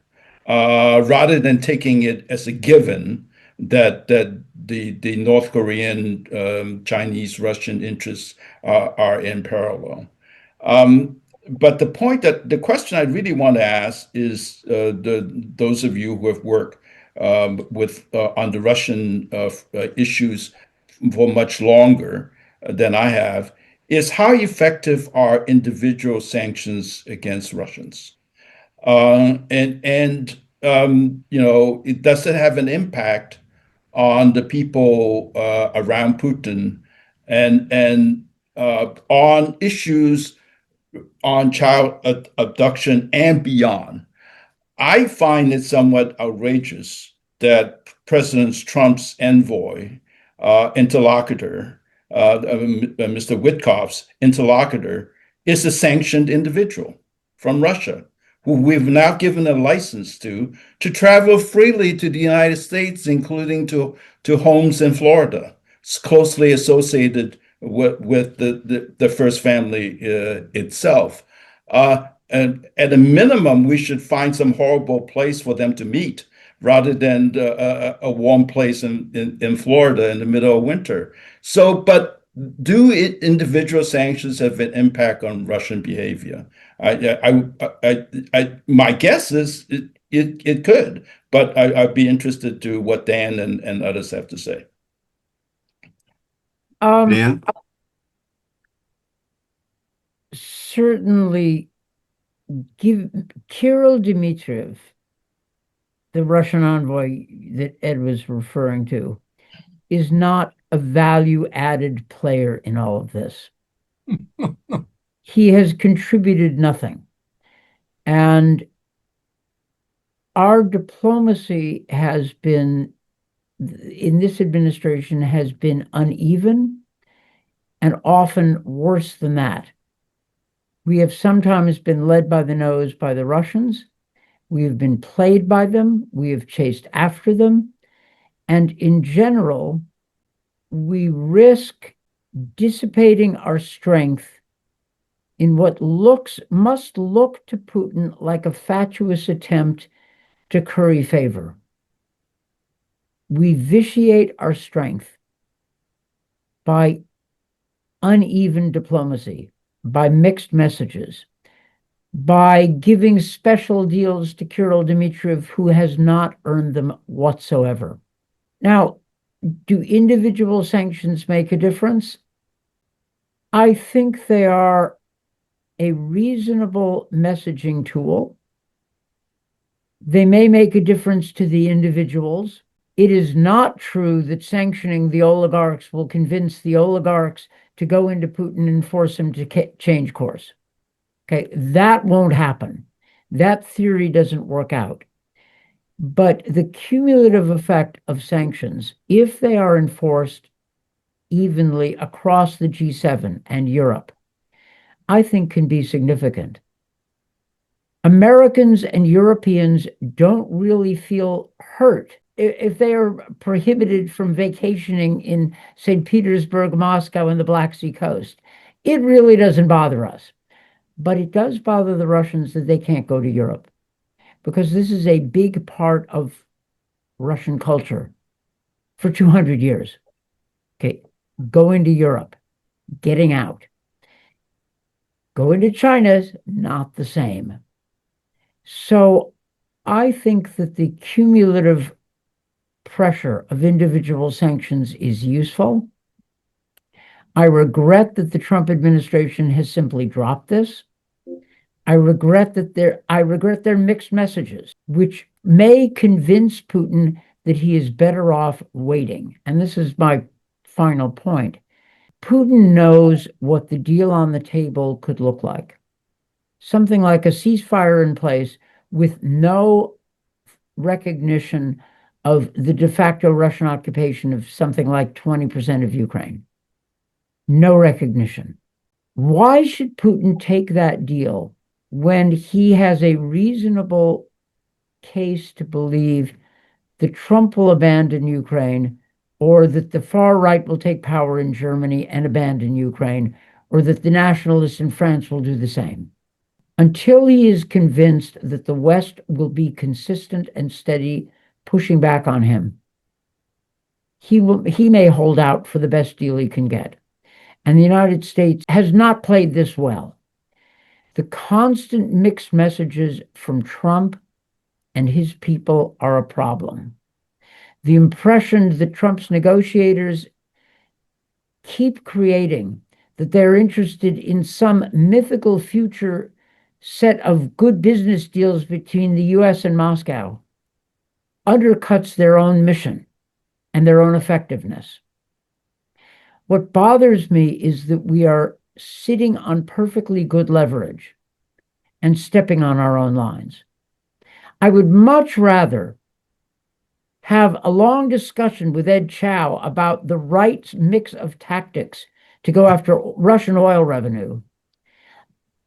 rather than taking it as a given that the North Korean, Chinese, Russian interests are in parallel. But the question I really want to ask is those of you who have worked on the Russian issues for much longer than I have, is how effective are individual sanctions against Russians? Does it have an impact on the people around Putin and on issues on child abduction and beyond? I find it somewhat outrageous that President Trump's envoy, interlocutor, Mr. Witkoff's interlocutor, is a sanctioned individual from Russia, who we've now given a license to travel freely to the United States, including to homes in Florida. It's closely associated with the First Family itself. And at a minimum, we should find some horrible place for them to meet rather than a warm place in Florida in the middle of winter. So, but do individual sanctions have an impact on Russian behavior? My guess is it could, but I'd be interested to what Dan and others have to say. Dan? Certainly, Kirill Dmitriev, the Russian envoy that Ed was referring to, is not a value-added player in all of this. He has contributed nothing. And our diplomacy has been, in this administration, has been uneven and often worse than that. We have sometimes been led by the nose by the Russians. We have been played by them. We have chased after them. And in general, we risk dissipating our strength in what must look to Putin like a fatuous attempt to curry favor. We vitiate our strength by uneven diplomacy, by mixed messages, by giving special deals to Kirill Dmitriev, who has not earned them whatsoever. Now, do individual sanctions make a difference? I think they are a reasonable messaging tool. They may make a difference to the individuals. It is not true that sanctioning the oligarchs will convince the oligarchs to go into Putin and force him to change course. Okay, that won't happen. That theory doesn't work out. But the cumulative effect of sanctions, if they are enforced evenly across the G7 and Europe, I think can be significant. Americans and Europeans don't really feel hurt if they are prohibited from vacationing in St. Petersburg, Moscow, and the Black Sea coast. It really doesn't bother us. But it does bother the Russians that they can't go to Europe, because this is a big part of Russian culture for 200 years. Okay, going to Europe, getting out. Going to China's not the same. So I think that the cumulative pressure of individual sanctions is useful. I regret that the Trump administration has simply dropped this. I regret their mixed messages, which may convince Putin that he is better off waiting. And this is my final point. Putin knows what the deal on the table could look like. Something like a ceasefire in place with no recognition of the de facto Russian occupation of something like 20% of Ukraine. No recognition. Why should Putin take that deal when he has a reasonable case to believe that Trump will abandon Ukraine, or that the far right will take power in Germany and abandon Ukraine, or that the nationalists in France will do the same? Until he is convinced that the West will be consistent and steady pushing back on him, he may hold out for the best deal he can get. And the United States has not played this well. The constant mixed messages from Trump and his people are a problem. The impression that Trump's negotiators keep creating that they're interested in some mythical future set of good business deals between the U.S. and Moscow undercuts their own mission and their own effectiveness. What bothers me is that we are sitting on perfectly good leverage and stepping on our own lines. I would much rather have a long discussion with Ed Chow about the right mix of tactics to go after Russian oil revenue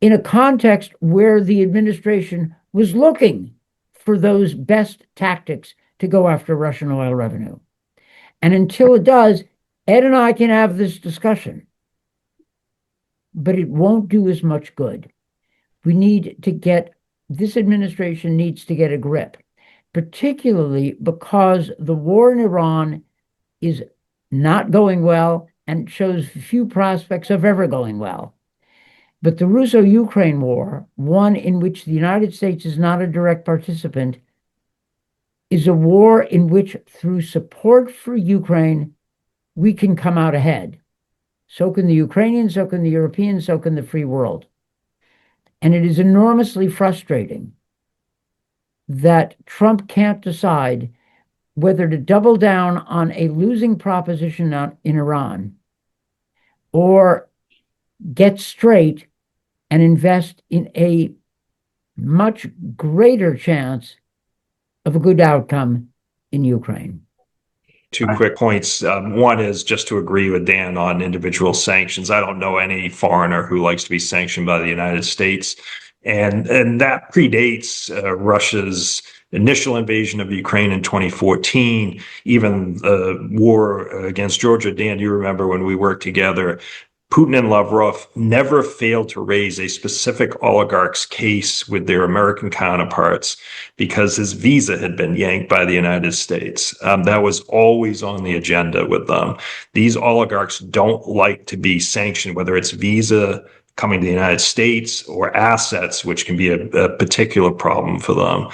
in a context where the administration was looking for those best tactics to go after Russian oil revenue. And until it does, Ed and I can have this discussion, but it won't do as much good. This administration needs to get a grip, particularly because the war in Iran is not going well and shows few prospects of ever going well. But the Russo-Ukraine war, one in which the United States is not a direct participant, is a war in which, through support for Ukraine, we can come out ahead. So can the Ukrainians, so can the Europeans, so can the free world. And it is enormously frustrating that Trump can't decide whether to double down on a losing proposition in Iran or get straight and invest in a much greater chance of a good outcome in Ukraine. Two quick points. One is just to agree with Dan on individual sanctions. I don't know any foreigner who likes to be sanctioned by the United States. And that predates Russia's initial invasion of Ukraine in 2014, even the war against Georgia. Dan, you remember when we worked together, Putin and Lavrov never failed to raise a specific oligarch's case with their American counterparts because his visa had been yanked by the United States. That was always on the agenda with them. These oligarchs don't like to be sanctioned, whether it's visa coming to the United States or assets, which can be a particular problem for them.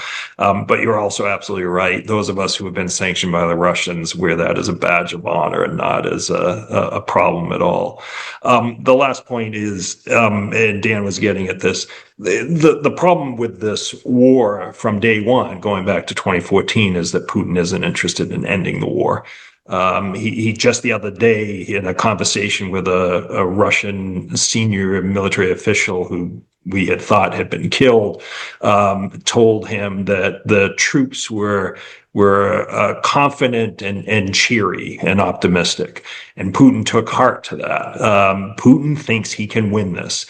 But you're also absolutely right. Those of us who have been sanctioned by the Russians wear that as a badge of honor and not as a problem at all. The last point is, and Dan was getting at this, the problem with this war from day one, going back to 2014, is that Putin isn't interested in ending the war. He just the other day in a conversation with a Russian senior military official who we had thought had been killed, told him that the troops were confident and cheery and optimistic, and Putin took heart to that. Putin thinks he can win this.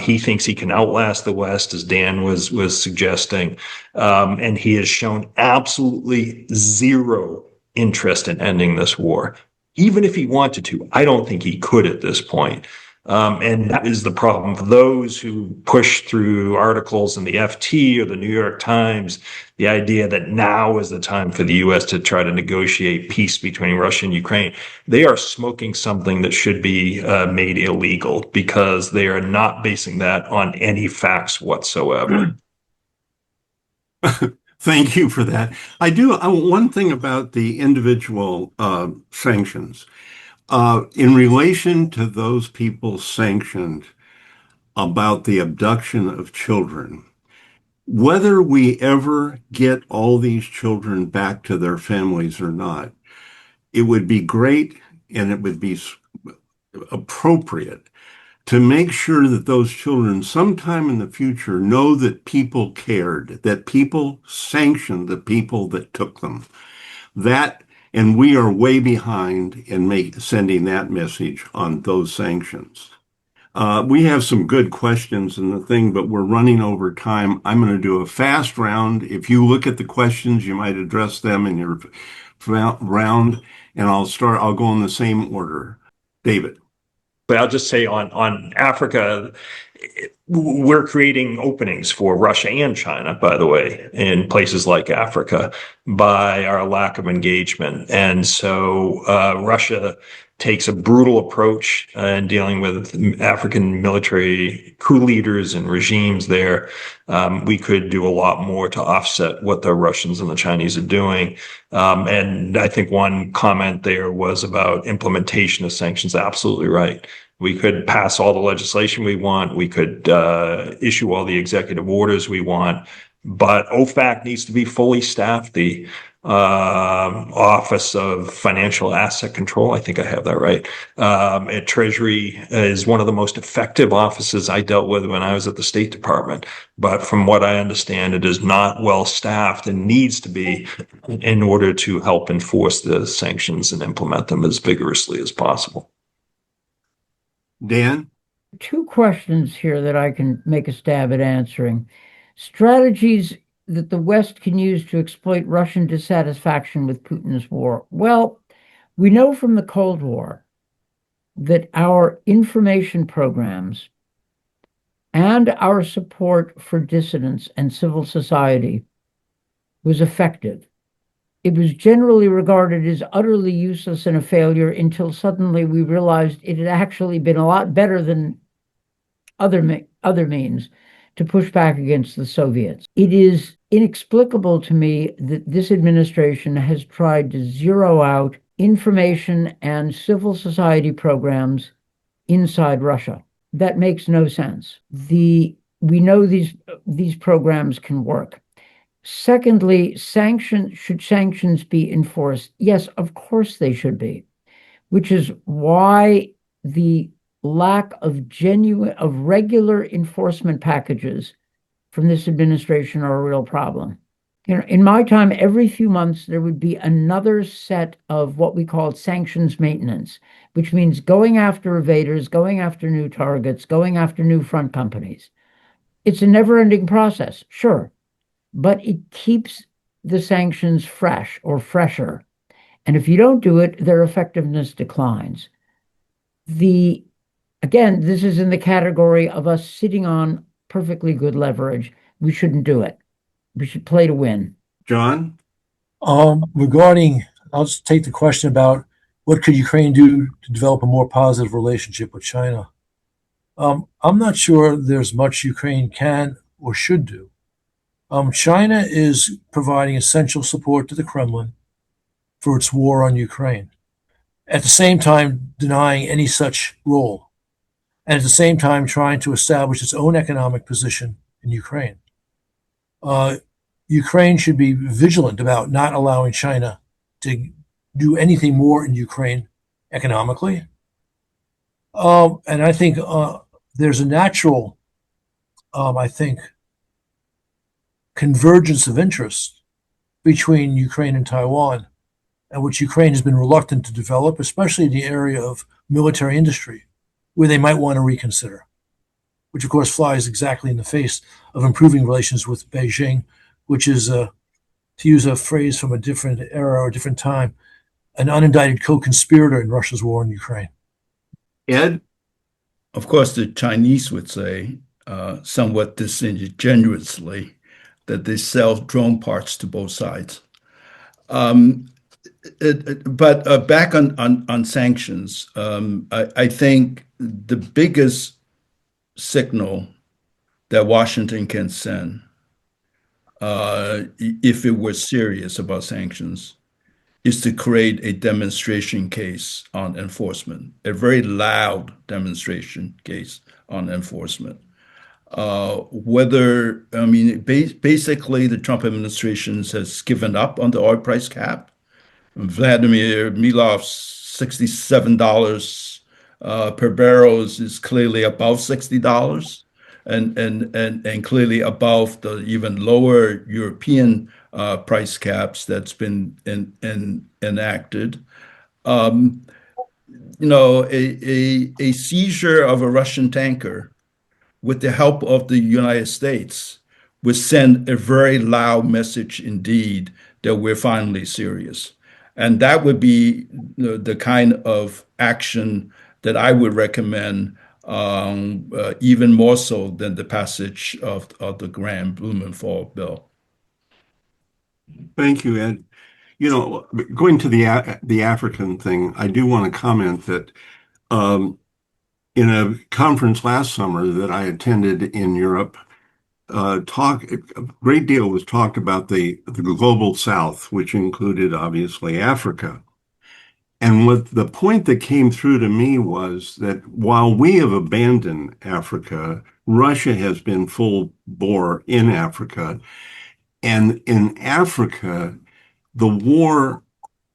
He thinks he can outlast the West, as Dan was suggesting, and he has shown absolutely zero interest in ending this war. Even if he wanted to, I don't think he could at this point. And that is the problem for those who push through articles in the FT or the New York Times, the idea that now is the time for the U.S. to try to negotiate peace between Russia and Ukraine. They are smoking something that should be made illegal, because they are not basing that on any facts whatsoever. Thank you for that. I do one thing about the individual sanctions. In relation to those people sanctioned about the abduction of children, whether we ever get all these children back to their families or not, it would be great and it would be appropriate to make sure that those children sometime in the future know that people cared, that people sanctioned the people that took them. And we are way behind in sending that message on those sanctions. We have some good questions in the thing, but we're running over time. I'm going to do a fast round. If you look at the questions, you might address them in your round, and I'll go in the same order. David. But I'll just say on Africa, we're creating openings for Russia and China, by the way, in places like Africa by our lack of engagement. And so Russia takes a brutal approach in dealing with African military coup leaders and regimes there. We could do a lot more to offset what the Russians and the Chinese are doing. And I think one comment there was about implementation of sanctions. Absolutely right. We could pass all the legislation we want. We could issue all the executive orders we want. But OFAC needs to be fully staffed. The Office of Financial Asset Control, I think I have that right, at Treasury is one of the most effective offices I dealt with when I was at the State Department. But from what I understand, it is not well staffed and needs to be in order to help enforce the sanctions and implement them as vigorously as possible. Dan? Two questions here that I can make a stab at answering. Strategies that the West can use to exploit Russian dissatisfaction with Putin's war. Well, we know from the Cold War that our information programs and our support for dissidents and civil society was effective. It was generally regarded as utterly useless and a failure until suddenly we realized it had actually been a lot better than other means to push back against the Soviets. It is inexplicable to me that this administration has tried to zero out information and civil society programs inside Russia. That makes no sense. We know these programs can work. Secondly, should sanctions be enforced? Yes, of course they should be, which is why the lack of regular enforcement packages from this administration are a real problem. In my time, every few months, there would be another set of what we call sanctions maintenance, which means going after evaders, going after new targets, going after new front companies. It's a never-ending process, sure, but it keeps the sanctions fresh or fresher. And if you don't do it, their effectiveness declines. Again, this is in the category of us sitting on perfectly good leverage. We shouldn't do it. We should play to win. John? I'll just take the question about what could Ukraine do to develop a more positive relationship with China. I'm not sure there's much Ukraine can or should do. China is providing essential support to the Kremlin for its war on Ukraine, at the same time denying any such role, and at the same time trying to establish its own economic position in Ukraine. Ukraine should be vigilant about not allowing China to do anything more in Ukraine economically. And I think there's a natural, I think, convergence of interest between Ukraine and Taiwan, and which Ukraine has been reluctant to develop, especially in the area of military industry, where they might want to reconsider, which of course flies exactly in the face of improving relations with Beijing, which is, to use a phrase from a different era or a different time, an unindicted co-conspirator in Russia's war in Ukraine. Ed? Of course, the Chinese would say, somewhat disingenuously, that they sell drone parts to both sides. But back on sanctions, I think the biggest signal that Washington can send, if it were serious about sanctions, is to create a demonstration case on enforcement, a very loud demonstration case on enforcement. Basically, the Trump administration has given up on the oil price cap. Vladimir Milov's $67 per barrel is clearly above $60 and clearly above the even lower European price caps that's been enacted. A seizure of a Russian tanker with the help of the United States would send a very loud message indeed that we're finally serious. And that would be the kind of action that I would recommend, even more so than the passage of the Graham-Blumenthal bill. Thank you, Ed. Going to the African thing, I do want to comment that in a conference last summer that I attended in Europe, a great deal was talked about the global South, which included obviously Africa. And what the point that came through to me was that while we have abandoned Africa, Russia has been full bore in Africa. And in Africa, the war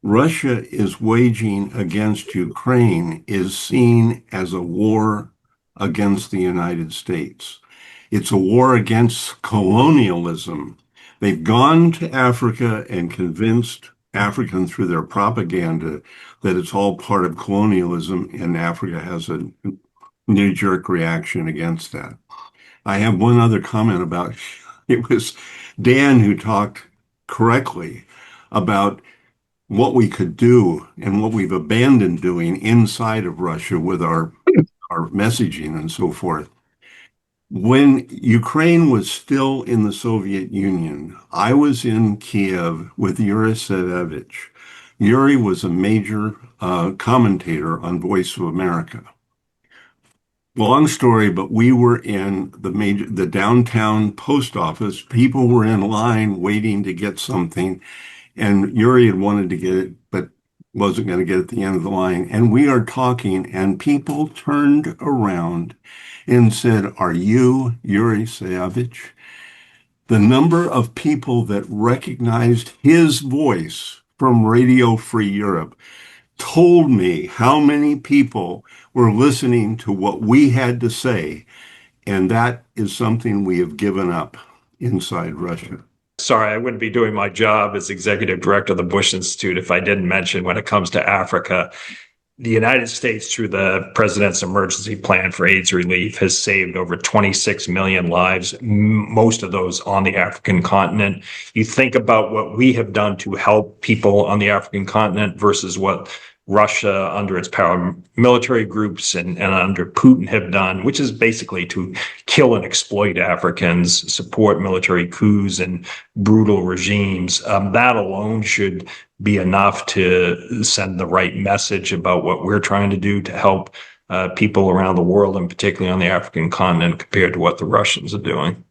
Russia is waging against Ukraine is seen as a war against the United States. It's a war against colonialism. They've gone to Africa and convinced Africans through their propaganda that it's all part of colonialism, and Africa has a knee-jerk reaction against that. I have one other comment about it was Dan who talked correctly about what we could do and what we've abandoned doing inside of Russia with our messaging and so forth. When Ukraine was still in the Soviet Union, I was in Kiev with Yuri Sedevich. Yuri was a major commentator on Voice of America. Long story, but we were in the downtown post office. People were in line waiting to get something, and Yuri had wanted to get it, but wasn't going to get at the end of the line. And we are talking, and people turned around and said, "Are you Yuri Sedevich?" The number of people that recognized his voice from Radio Free Europe told me how many people were listening to what we had to say. And that is something we have given up inside Russia. Sorry, I wouldn't be doing my job as executive director of the Bush Institute if I didn't mention when it comes to Africa, the United States, through the President's Emergency Plan for AIDS Relief, has saved over 26 million lives, most of those on the African continent. You think about what we have done to help people on the African continent versus what Russia under its paramilitary groups and under Putin have done, which is basically to kill and exploit Africans, support military coups and brutal regimes. That alone should be enough to send the right message about what we're trying to do to help people around the world, and particularly on the African continent, compared to what the Russians are doing.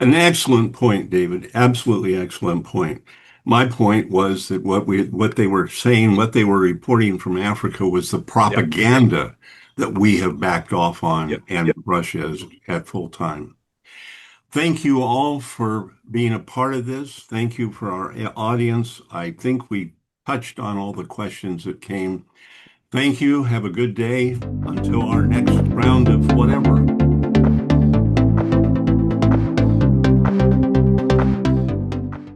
An excellent point, David. Absolutely excellent point. My point was that what they were saying, what they were reporting from Africa was the propaganda that we have backed off on, and Russia is at full time. Thank you all for being a part of this. Thank you for our audience. I think we touched on all the questions that came. Thank you. Have a good day. Until our next round